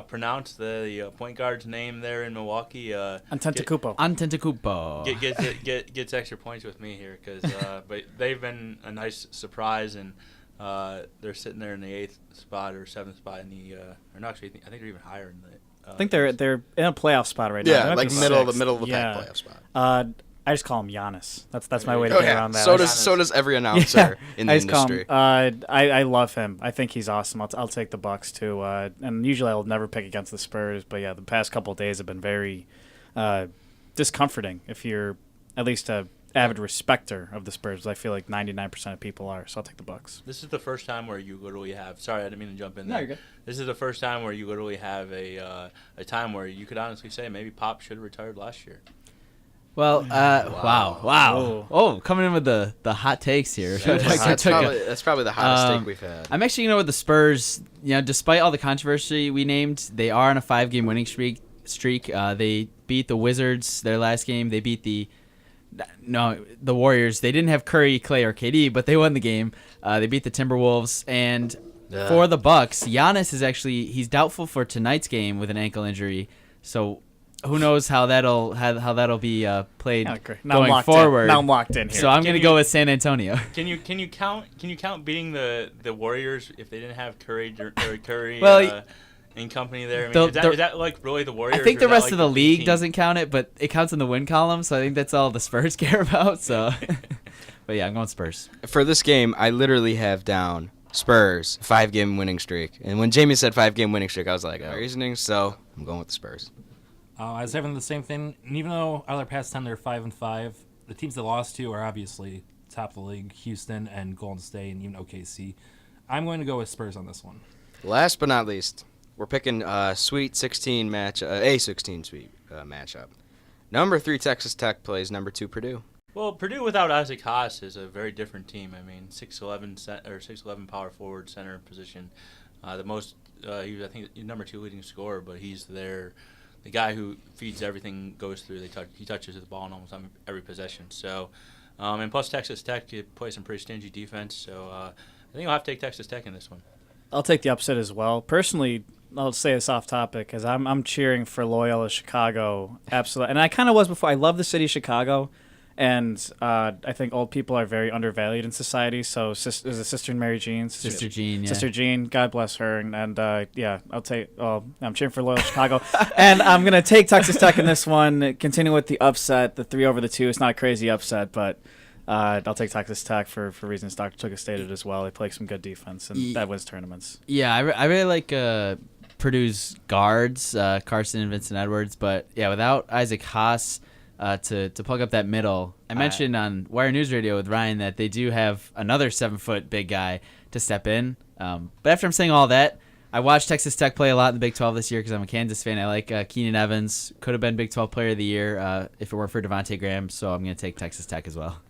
pronounce the point guard's name there in Milwaukee, Antetokounmpo. gets extra points with me here, because but they've been a nice surprise, and they're sitting there in the 8th spot or 7th spot in the or no, actually I think they're even higher in the. I think they're in a playoff spot right now. Yeah, They might like be middle of the sixth. pack playoff spot. I just call him Giannis. That's my way to get around that. So does every announcer in the industry. I love him. I think he's awesome. I'll take the Bucks too. And usually I'll never pick against the Spurs, but yeah, the past couple of days have been very discomforting if you're at least a avid respecter of the Spurs. I feel like 99% of people are, so I'll take the Bucks. This is the first time where you literally have. Sorry, I didn't mean to jump in there. No, you're good. This is the first time where you literally have a time where you could honestly say maybe Pop should have retired last year. Well, wow. Oh, coming in with the hot takes here. That's probably the hottest take we've had. I'm actually going to go with the Spurs. You know, despite all the controversy we named, they are on a 5-game winning streak. They beat the Wizards their last game. They beat the Warriors. They didn't have Curry, Clay, or KD, but they won the game. They beat the Timberwolves. And for the Bucks, Giannis he's doubtful for tonight's game with an ankle injury. So who knows how that'll be played going forward. Now I'm locked in here. So I'm going to go with San Antonio. Can you count beating the Warriors if they didn't have Curry Well, in company there? I mean, is that like really the Warriors? I think the rest like of the league team? doesn't count it, but it counts in the win column, so I think that's all the Spurs care about. So, but yeah, I'm going Spurs. For this game, I literally have down Spurs 5-game winning streak, and when Jamie said 5-game winning streak, I was like, reasoning. So I'm going with the Spurs. I was having the same thing, and even though out of their past 10 they're 5-5, the teams they lost to are obviously top of the league: Houston and Golden State, and even OKC. I'm going to go with Spurs on this one. Last but not least, we're picking Sweet 16 match, A16 Sweet matchup. Number 3 Texas Tech plays number 2 Purdue. Well, Purdue without Isaac Haas is a very different team. I mean, 6'11" power forward center position. The most he was, I think, number 2 leading scorer, but he's there. The guy who feeds everything goes through. He touches the ball in almost every possession. So, and plus Texas Tech plays some pretty stingy defense. So I think I'll have to take Texas Tech in this one. I'll take the upset as well. Personally, I'll say this off topic because I'm cheering for Loyola Chicago. Absolutely, and I kind of was before. I love the city of Chicago, and I think old people are very undervalued in society. So is it Sister Mary Jean? Sister Jean, yeah. Sister Jean, God bless her. And yeah, I'll take. I'm cheering for Loyola Chicago, and I'm gonna take Texas Tech in this one. Continue with the upset, the 3-2. It's not a crazy upset, but I'll take Texas Tech for reasons Dr. Tutka stated as well. They play some good defense, and that wins tournaments. Yeah, I really like Purdue's guards, Carson and Vincent Edwards, but yeah, without Isaac Haas. To plug up that middle, I mentioned on Wire News Radio with Ryan that they do have another 7-foot big guy to step in. But after I'm saying all that, I watched Texas Tech play a lot in the Big 12 this year because I'm a Kansas fan. I like Keenan Evans. Could have been Big 12 Player of the Year if it weren't for Devontae Graham, so I'm going to take Texas Tech as well.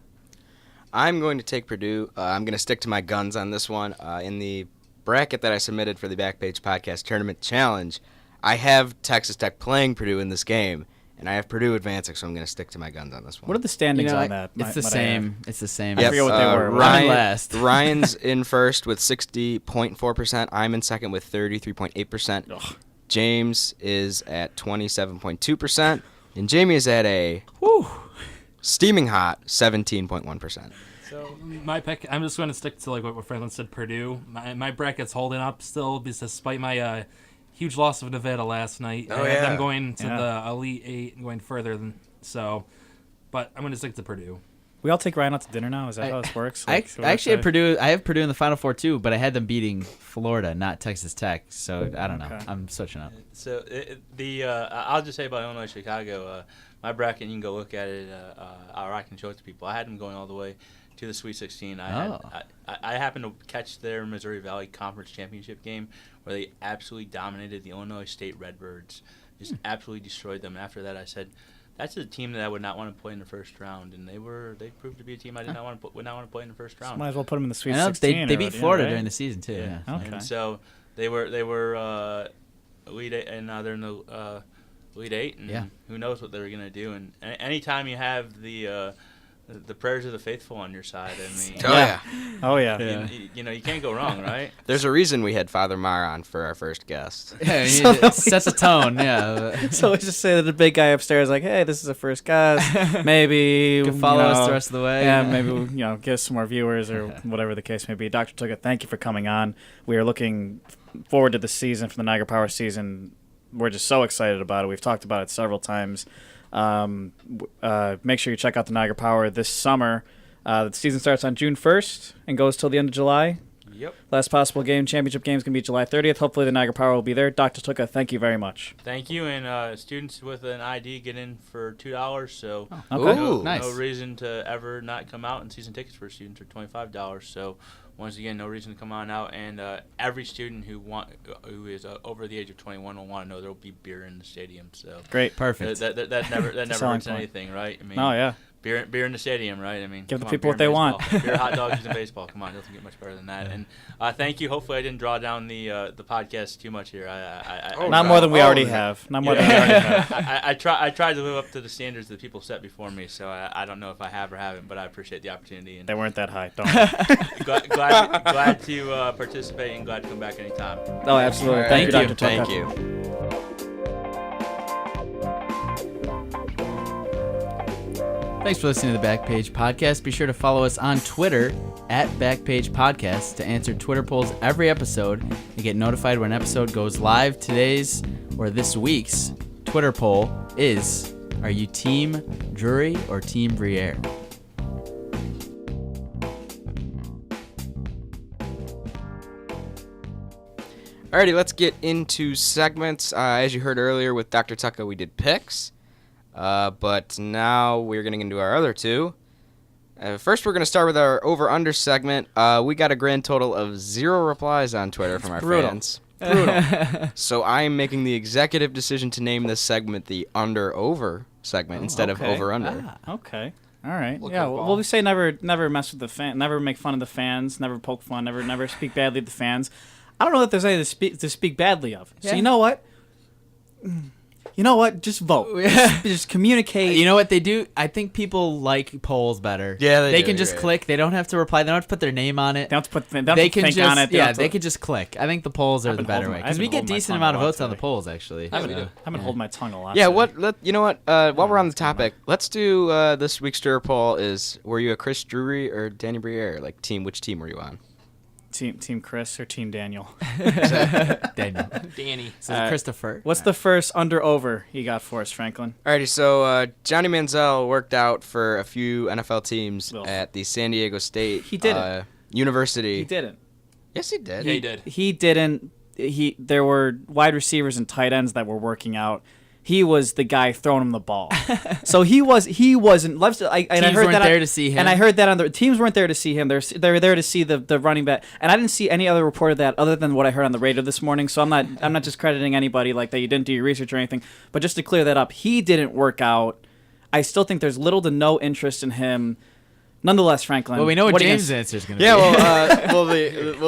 I'm going to take Purdue. I'm going to stick to my guns on this one. In the bracket that I submitted for the Backpage Podcast Tournament Challenge, I have Texas Tech playing Purdue in this game. And I have Purdue advancing, so I'm going to stick to my guns on this one. What are the standings on that? It's the same. It's the same. I forget what they were. Ryan last. Ryan's in first with 60.4%. I'm in second with 33.8%. James is at 27.2%. And Jamie is at a steaming hot 17.1%. So my pick, I'm just going to stick to like what Franklin said, Purdue. My bracket's holding up still despite my huge loss of Nevada last night. I had them going to the Elite 8 and going further than so. But I'm going to stick to Purdue. We all take Ryan out to dinner now? Is that how this works? I actually have Purdue. I have Purdue in the Final Four too, but I had them beating Florida, not Texas Tech. So I don't know. Okay. I'm switching up. So I'll just say about Illinois Chicago, my bracket, you can go look at it, or I can show it to people. I had them going all the way to the Sweet 16. I happened to catch their Missouri Valley Conference Championship game where they absolutely dominated the Illinois State Redbirds, just absolutely destroyed them. And after that, I said, that's a team that I would not want to play in the first round, and they proved to be a team I would not want to play in the first round. Might as well put them in the Sweet I know 16. they beat Florida right? during the season too. Yeah. Okay. And so they were Elite Eight, and now they're in the Elite Eight, and who knows what they're gonna do. And anytime you have the prayers of the faithful on your side, I mean, Oh yeah. you know, you can't go wrong, right? There's a reason we had Father Mar on for our first guest. Yeah, you need to set the tone. Yeah. So let's just say that the big guy upstairs, like, hey, this is a first guest. Maybe You can follow us the rest of the way. Yeah, maybe get us some more viewers or whatever the case may be. Dr. Tutka, thank you for coming on. We are looking forward to the season, for the Niagara Power season. We're just so excited about it. We've talked about it several times. Make sure you check out the Niagara Power this summer. The season starts on June 1st and goes till the end of July. Yep. Last possible game, championship game, is going to be July 30th. Hopefully the Niagara Power will be there. Dr. Tutka, thank you very much. Thank you, and students with an ID get in for $2, so Okay. Ooh. Nice. no reason to ever not come out, and season tickets for students are $25, so once again, no reason to come on out, and every student who is over the age of 21 will want to know there will be beer in the stadium, so Great. Perfect. that never selling hurts point. anything, right? I mean, Oh, yeah. Beer in the stadium, right? I mean, Give the come on, people beer what they and want. baseball. Beer, hot dogs, and baseball. Come on, it doesn't get much better than that. And thank you. Hopefully, I didn't draw down the podcast too much here. Not more than we already have. Not more than we already have. I tried to live up to the standards that people set before me, so I don't know if I have or haven't, but I appreciate the opportunity. And They weren't that high. Don't worry. glad to participate and glad to come back anytime. Oh, absolutely. All Thank you, right. Dr. Tutka. Thank you. Thanks for listening to the Backpage Podcast. Be sure to follow us on Twitter at Backpage Podcast to answer Twitter polls every episode and get notified when an episode goes live. Today's or this week's Twitter poll is: are you Team Drury or Team Briere? Alrighty, let's get into segments. As you heard earlier with Dr. Tutka, we did picks. But now we're getting into our other two. First, we're going to start with our over-under segment. We got a grand total of 0 replies on Twitter from our fans. Brutal. So I am making the executive decision to name this segment the under-over segment instead of okay. over-under. Okay. All right. Look Yeah. at the Well, ball. we say never mess with the fan, never make fun of the fans, never poke fun, never speak badly of the fans. I don't know that there's anything to speak badly of. So Yeah. you know what? Just vote. Just communicate. You know what they do? I think people like polls better. Yeah, they do, can you're just right. click. They don't have to reply. They don't have to put their name on it. They don't have to put. They don't have to can think just on it. they can just click. I think the polls are I've the been better holding way my- because I've we been get holding my decent tongue amount a of lot votes on the today. polls actually. I've we been, do. I've been holding my tongue a lot. Yeah, today. you know what? While we're on the topic, let's do this week's Twitter poll is, were you a Chris Drury or Danny Briere? Like, which team were you on? Team Chris or Team Daniel? Daniel. Danny. So Christopher. What's the first under/over you got for us, Franklin? Alrighty, so Johnny Manziel worked out for a few NFL teams Ugh. at the San Diego State He didn't. University. He didn't. Yes, he did. Yeah, he did. He didn't. There were wide receivers and tight ends that were working out. He was the guy throwing him the ball. So he wasn't. I Teams heard weren't that there to see him. And I heard that on the teams weren't there to see him. They were there to see the running back. And I didn't see any other report of that other than what I heard on the radio this morning. So I'm not discrediting anybody like that. You didn't do your research or anything. But just to clear that up, he didn't work out. I still think there's little to no interest in him. Nonetheless, Franklin. Well, we know what are you James' gonna- answer is going to Yeah, be. well,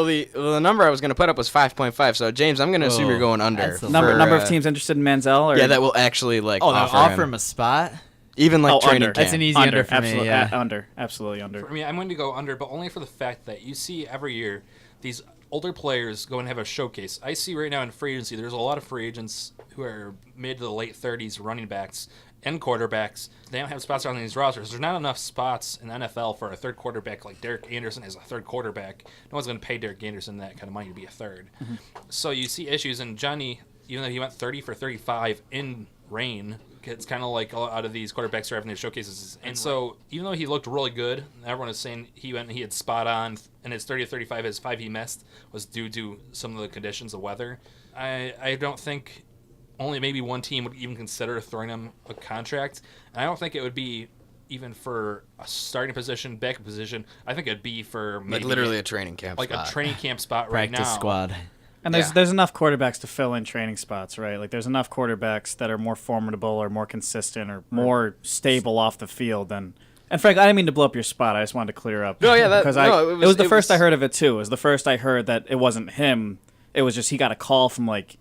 the number I was going to put up was 5.5. So James, I'm going to assume you're going under. that's a number for, of teams interested in Manziel. Or? Yeah, that will actually they'll offer, offer him a spot. even like training under. camp. That's an easy under for me. Yeah. Under. Absolutely under. For me, I'm going to go under, but only for the fact that you see every year these older players go and have a showcase. I see right now in free agency, there's a lot of free agents who are mid to the late 30s running backs and quarterbacks. They don't have spots on these rosters. There's not enough spots in the NFL for a third quarterback like Derek Anderson is a third quarterback. No one's going to pay Derek Anderson that kind of money to be a third. Mm-hmm. So you see issues, and Johnny, even though he went 30 for 35 in rain, it's kind of like a lot out of these quarterbacks are having their showcases. And so even though he looked really good, everyone is saying he had spot on, and his 30 to 35, his 5 he missed was due to some of the conditions of weather. I don't think only maybe one team would even consider throwing him a contract. And I don't think it would be even for a starting position, backup position. I think it'd be for maybe like literally a training camp like spot. a training camp spot right now. Practice squad. And there's enough quarterbacks to fill in training spots, right? Like there's enough quarterbacks that are more formidable or more consistent or more stable off the field than. And Frank, I didn't mean to blow up your spot. I just wanted to clear up. No, yeah, because it was the first I heard of it too. It was the first I heard that it wasn't him. It was just he got a call from like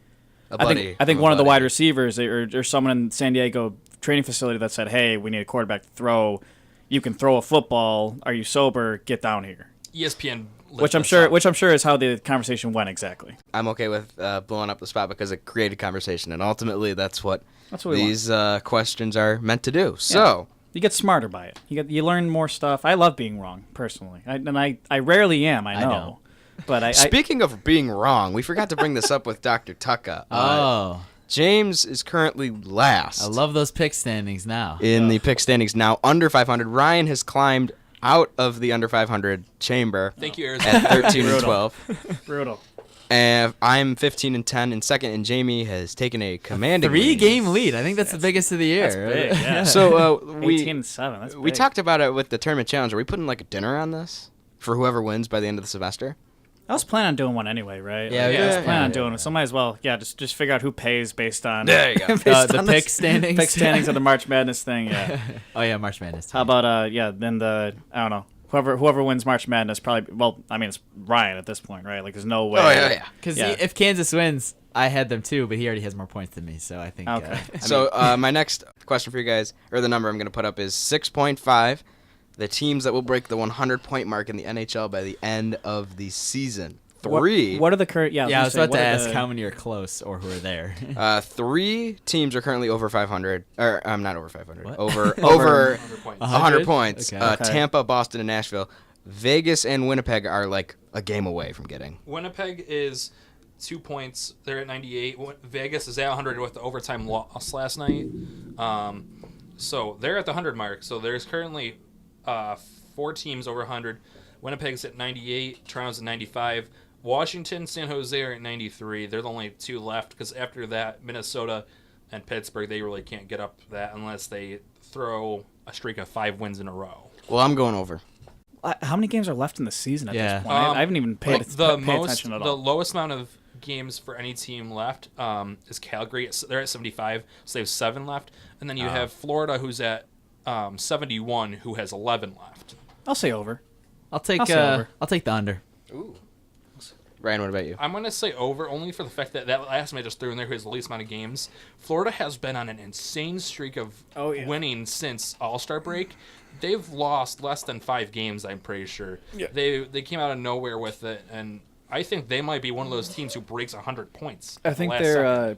a buddy. I think one of the wide receivers or someone in San Diego training facility that said, "Hey, we need a quarterback to throw. You can throw a football. Are you sober? Get down here." ESPN. Which I'm sure is how the conversation went exactly. I'm okay with blowing up the spot because it created conversation, and ultimately that's what we these questions are meant to do. So you get smarter by it. You learn more stuff. I love being wrong personally, I rarely am. I know. But speaking of being wrong, we forgot to bring this up with Dr. Tutka. James is currently last. I love those pick standings now. In the pick standings now, under 500. Ryan has climbed out of the under 500 chamber. Thank you, Arizona. At 13 and 12. Brutal. And I'm 15 and 10 in second, and Jamie has taken a commanding 3-game lead. I think that's the biggest of the year. That's big, yeah. So 18 and 7. That's big. We talked about it with the tournament challenge. Are we putting like a dinner on this for whoever wins by the end of the semester? I was planning on doing one anyway, right? Yeah, I was planning on doing it. So might as well, just figure out who pays based on there you go. The pick standings. Pick standings of the March Madness thing. Yeah. Oh yeah, March Madness. How about then I don't know. Whoever wins March Madness probably. Well, I mean it's Ryan at this point, right? Like there's no way. Oh yeah. Because if Kansas wins, I had them too, but he already has more points than me, so I think. Okay. So my next question for you guys, or the number I'm going to put up is 6.5. The teams that will break the 100-point mark in the NHL by the end of the season. 3. What are the current? Yeah, I was about to ask how many are close or who are there. 3 teams are currently over 500. Or I'm not over 500. What? Over 100 100 points. Okay. Tampa, Boston, and Nashville. Vegas and Winnipeg are like a game away from getting. Winnipeg is 2 points. They're at 98. Vegas is at 100 with the overtime loss last night. So they're at the 100 mark. So there's currently 4 teams over 100. Winnipeg's at 98. Toronto's at 95. Washington, San Jose are at 93. They're the only 2 left because after that, Minnesota and Pittsburgh, they really can't get up that unless they throw a streak of 5 wins in a row. Well, I'm going over. How many games are left in the season at this point? I haven't even paid attention at all. The lowest amount of games for any team left is Calgary. They're at 75, so they have 7 left. And then you have Florida, who's at 71, who has 11 left. I'll say over. I'll take the under. Ooh. Ryan, what about you? I'm going to say over only for the fact that last man I just threw in there who has the least amount of games. Florida has been on an insane streak of winning since All-Star break. They've lost less than 5 games, I'm pretty sure. Yeah. They came out of nowhere with it, and I think they might be one of those teams who breaks 100 points. I think they're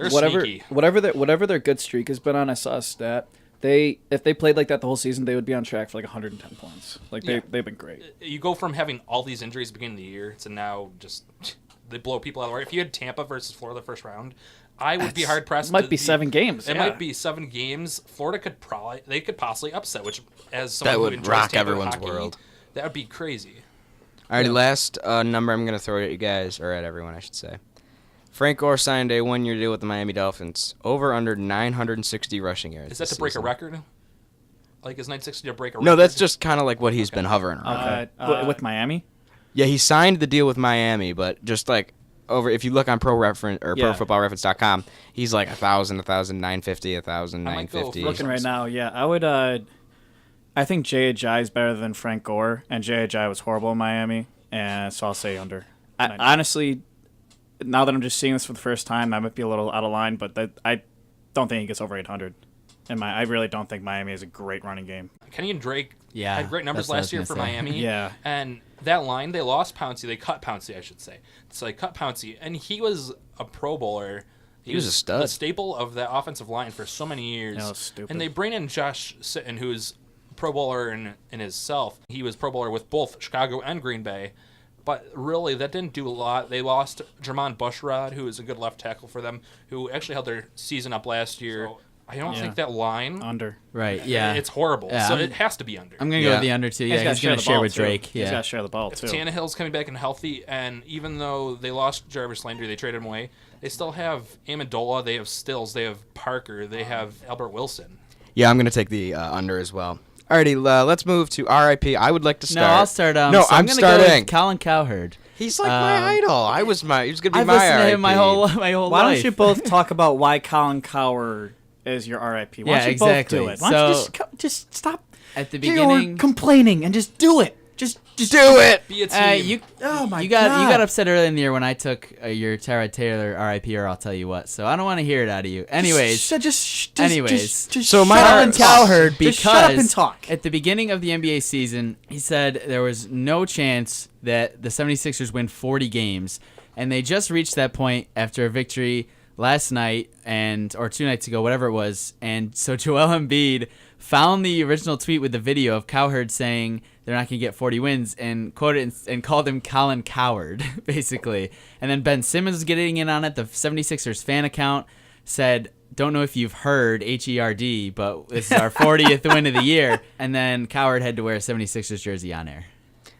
sneaky. Whatever their good streak has been on. I saw a stat. If they played like that the whole season, they would be on track for like 110 points. Like they've been great. You go from having all these injuries at the beginning of the year to now just they blow people out of the water. If you had Tampa versus Florida the first round, I would be hard pressed. It might be 7 games. It might be 7 games. Florida could possibly upset, which as someone that who would enjoys rock Tampa everyone's hockey, world. That would be crazy. Alrighty, last number I'm going to throw at you guys, or at everyone, I should say. Frank Gore signed a 1-year deal with the Miami Dolphins. Over under 960 rushing yards. Is that to break a record? Like, is 960 to break a record? No, that's just kind of like what he's been hovering around. Okay. With Miami? Yeah, he signed the deal with Miami, but just like over, if you look on ProFootballReference.com, he's like 1,000, 1,950, 1,000, 950. Looking right now, yeah, I would. I think J.J. is better than Frank Gore, and J.J. was horrible in Miami, and so I'll say under. Honestly, now that I'm just seeing this for the first time, I might be a little out of line, but I don't think he gets over 800. I really don't think Miami is a great running game. Kenny and Drake had great numbers last year for Miami. Yeah. And that line, they lost Pouncey. They cut Pouncey, I should say. So they cut Pouncey, and he was a Pro Bowler. He was a stud. The staple of that offensive line for so many years. That was stupid. And they bring in Josh Sitton, who's a Pro Bowler in himself. He was Pro Bowler with both Chicago and Green Bay. But really, that didn't do a lot. They lost Jermon Bushrod, who is a good left tackle for them, who actually held their season up last year. So I don't think that line... Under. Right, yeah. It's horrible. Yeah, so it has to be under. I'm going to go with the under, too. Yeah, he's going to share with Drake. He's got to share the ball, if too. Tannehill's coming back and healthy, and even though they lost Jarvis Landry, they traded him away, they still have Amendola, they have Stills, they have Parker, they have Albert Wilson. Yeah, I'm going to take the under as well. Alrighty, let's move to R.I.P. I would like to start. No, I'll start. No, so I'm starting. Go with Colin Cowherd. He's like my idol. He was gonna be I've my listened to R.I.P. him my whole Why life. don't you both talk about why Colin Cowherd is your R.I.P.? Why Yeah, don't you exactly. both do it? Why don't So- you just stop At the your beginning, complaining and just do it? Just do it? Be a team. you Oh my you got God. upset early in the year when I took your Tyrod Taylor R.I.P. or I'll tell you what. So I don't want to hear it out of you. Anyways, Just anyways. So my Colin Cowherd, because Just shut up and talk. at the beginning of the NBA season, he said there was no chance that the 76ers win 40 games, and they just reached that point after a victory last night or 2 nights ago, whatever it was. And so Joel Embiid found the original tweet with the video of Cowherd saying they're not going to get 40 wins and quoted and called him Colin Cowherd, basically. And then Ben Simmons was getting in on it. The 76ers fan account said, don't know if you've heard, H-E-R-D, but this is our 40th win of the year. And then Cowherd had to wear a 76ers jersey on air.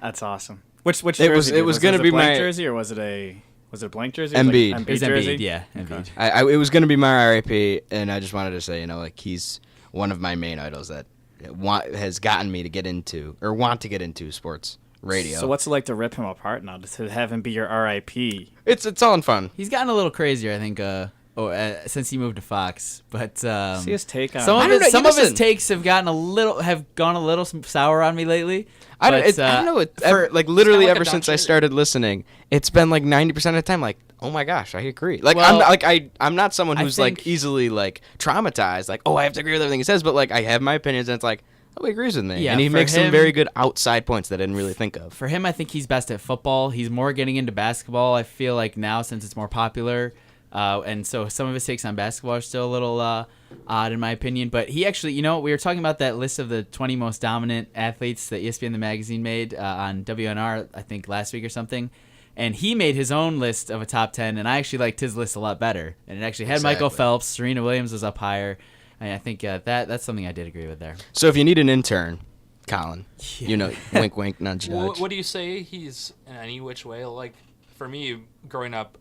That's awesome. Which It was- jersey? it was gonna it a be blank my- jersey or was it a blank jersey? Embiid. It It was jersey? Embiid, yeah. Embiid. It was gonna be my R.I.P. and I just wanted to say, he's one of my main idols that has gotten me to get into or want to get into sports radio. So what's it like to rip him apart now? To have him be your R.I.P. It's all in fun. He's gotten a little crazier, I think, since he moved to Fox. But See his take on some I of don't his, know, some of his listen. takes have gone a little sour on me lately. I don't But, know. kinda Literally like ever a Don since I Cherry. started listening, it's been like 90% of the time. Like, oh my gosh, I agree. Like, Well, I'm not someone I who's think- like easily like traumatized. Like, oh, I have to agree with everything he says. But like, I have my opinions, and it's like, oh, he agrees with me, Yeah, and he for makes some him- very good outside points that I didn't really think of. For him, I think he's best at football. He's more getting into basketball, I feel like, now since it's more popular. And so some of his takes on basketball are still a little odd, in my opinion. But he actually, we were talking about that list of the 20 most dominant athletes that ESPN the magazine made on WNR, I think, last week or something. And he made his own list of a top 10, and I actually liked his list a lot better. And it actually had Michael Exactly. Phelps, Serena Williams was up higher. And I think that's something I did agree with there. So if you need an intern, Colin, Yeah. wink, wink, nudge, nudge. What do you say he's in any which way? Like, for me, growing up,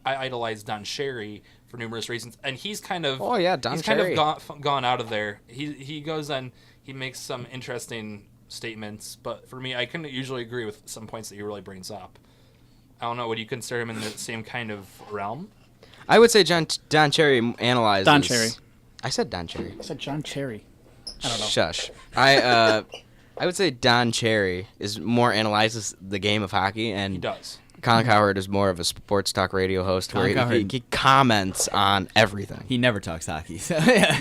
I idolized Don Cherry for numerous reasons, and he's kind of Don he's Cherry. kind of gone out of there. He goes on, he makes some interesting statements, but for me, I couldn't usually agree with some points that he really brings up. I don't know. Would you consider him in the same kind of realm? I would say Don Cherry analyzes. Don Cherry. I said Don Cherry. I said John Cherry. I don't know. Shush. I would say Don Cherry is more analyzes the game of hockey, He and does. Colin Cowherd is more of a sports talk radio host Colin where he Cowherd- comments on everything. He never talks hockey. So yeah.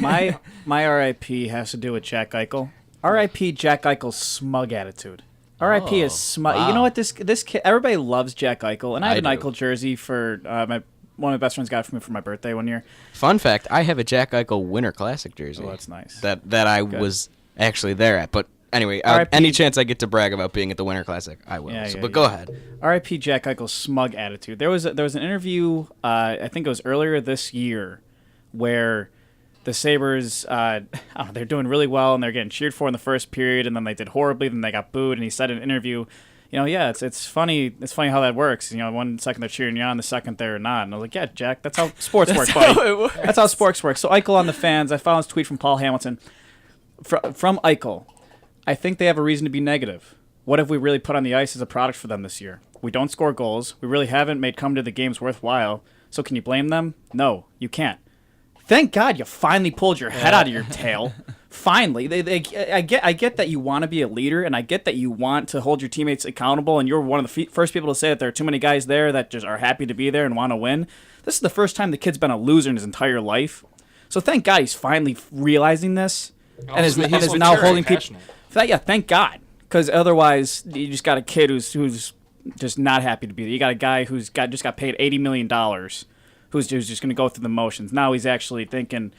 My R.I.P. has to do with Jack Eichel. R.I.P. Jack Eichel's smug attitude. R.I.P. is smug. wow. You know what? This kid, everybody loves Jack Eichel, and I have I an do. Eichel jersey for one of my best friends got it for me for my birthday one year. Fun fact: I have a Jack Eichel Winter Classic jersey. Oh, that's nice. That I was actually there at. But anyway, R.I.P. any chance I get to brag about being at the Winter Classic, I will. Yeah, But go ahead. R.I.P. Jack Eichel's smug attitude. There was an interview, I think it was earlier this year, where the Sabres, I don't know, they're doing really well and they're getting cheered for in the first period, and then they did horribly, then they got booed, and he said in an interview, it's funny how that works. 1 second they're cheering you on, the second they're not. And I was like, yeah, Jack, that's how sports work, buddy. That's how sports work. So Eichel on the fans, I found this tweet from Paul Hamilton. From Eichel, I think they have a reason to be negative. What have we really put on the ice as a product for them this year? We don't score goals. We really haven't made come to the games worthwhile. So can you blame them? No, you can't. Thank God you finally pulled your head out of your tail. Finally, I get that you want to be a leader, and I get that you want to hold your teammates accountable, and you're one of the first people to say that there are too many guys there that just are happy to be there and want to win. This is the first time the kid's been a loser in his entire life. So thank God he's finally realizing this, and is Also now mature and holding people. passionate. Thank God, because otherwise you just got a kid who's just not happy to be there. You got a guy who's just got paid $80 million, who's just going to go through the motions. Now he's actually thinking,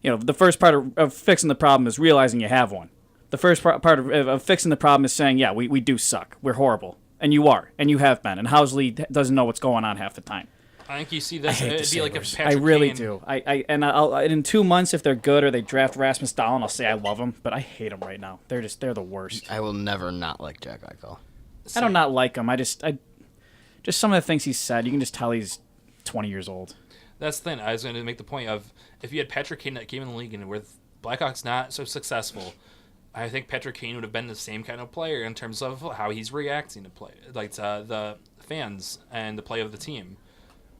the first part of fixing the problem is realizing you have one. The first part of fixing the problem is saying, yeah, we do suck. We're horrible. And you are. And you have been. And Housley doesn't know what's going on half the time. I think you see I this. hate the It'd be like if Sabres. I Patrick really Kane, do. I'll in 2 months, if they're good or they draft Rasmus Dahlin, I'll say I love them. But I hate them right now. They're the worst. I will never not like Jack Eichel. I don't not like him. I just some of the things he said, you can just tell he's 20 years old. That's the thing. I was going to make the point of if you had Patrick Kane that came in the league and with Blackhawks not so successful, I think Patrick Kane would have been the same kind of player in terms of how he's reacting to play, like the fans and the play of the team.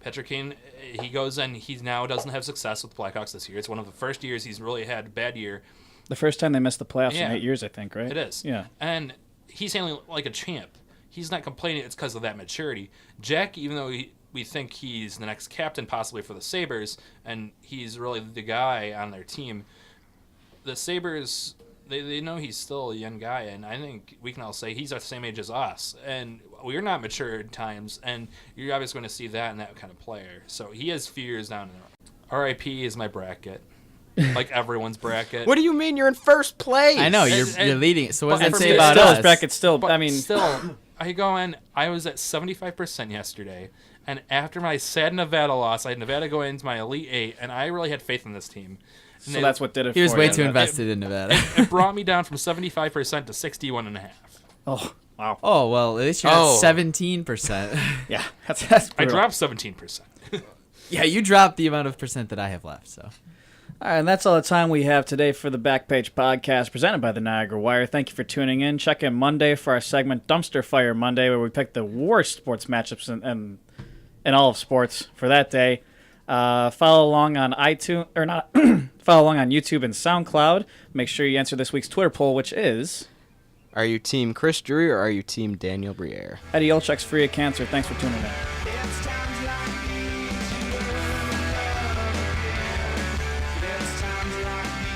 Patrick Kane, he goes and he now doesn't have success with the Blackhawks this year. It's one of the first years he's really had a bad year. The first time they missed the playoffs Yeah. in 8 years, I think, right? It is. Yeah. And he's handling like a champ. He's not complaining. It's because of that maturity. Jack, even though we think he's the next captain possibly for the Sabres, and he's really the guy on their team, the Sabres, they know he's still a young guy, and I think we can all say he's at the same age as us. And we're not mature at times, and you're obviously going to see that in that kind of player. So he has fears down there. R.I.P. is my bracket. Like everyone's bracket. What do you mean you're in first place? I know you're And- leading. So what does but that for say me, about Still, us? his bracket's still. But I mean, still, I go in. I was at 75% yesterday, and after my sad Nevada loss, I had Nevada go into my Elite Eight, and I really had faith in this team. And so that's what did it. He was for way you. too invested in Nevada. It brought me down from 75% to 61.5. Oh, wow. Oh well, at least you're Oh. at 17%. Yeah, that's I brutal. dropped 17%. Yeah, you dropped the amount of percent that I have left. So All right, and that's all the time we have today for the Backpage Podcast presented by the Niagara Wire. Thank you for tuning in. Check in Monday for our segment Dumpster Fire Monday, where we pick the worst sports matchups in all of sports for that day. Follow along on iTunes or not. Follow along on YouTube and SoundCloud. Make sure you answer this week's Twitter poll, which is: Are you team Chris Drury or are you team Daniel Briere? Eddie Olczyk's free of cancer. Thanks for tuning in. It's times like these you learn. It's times like these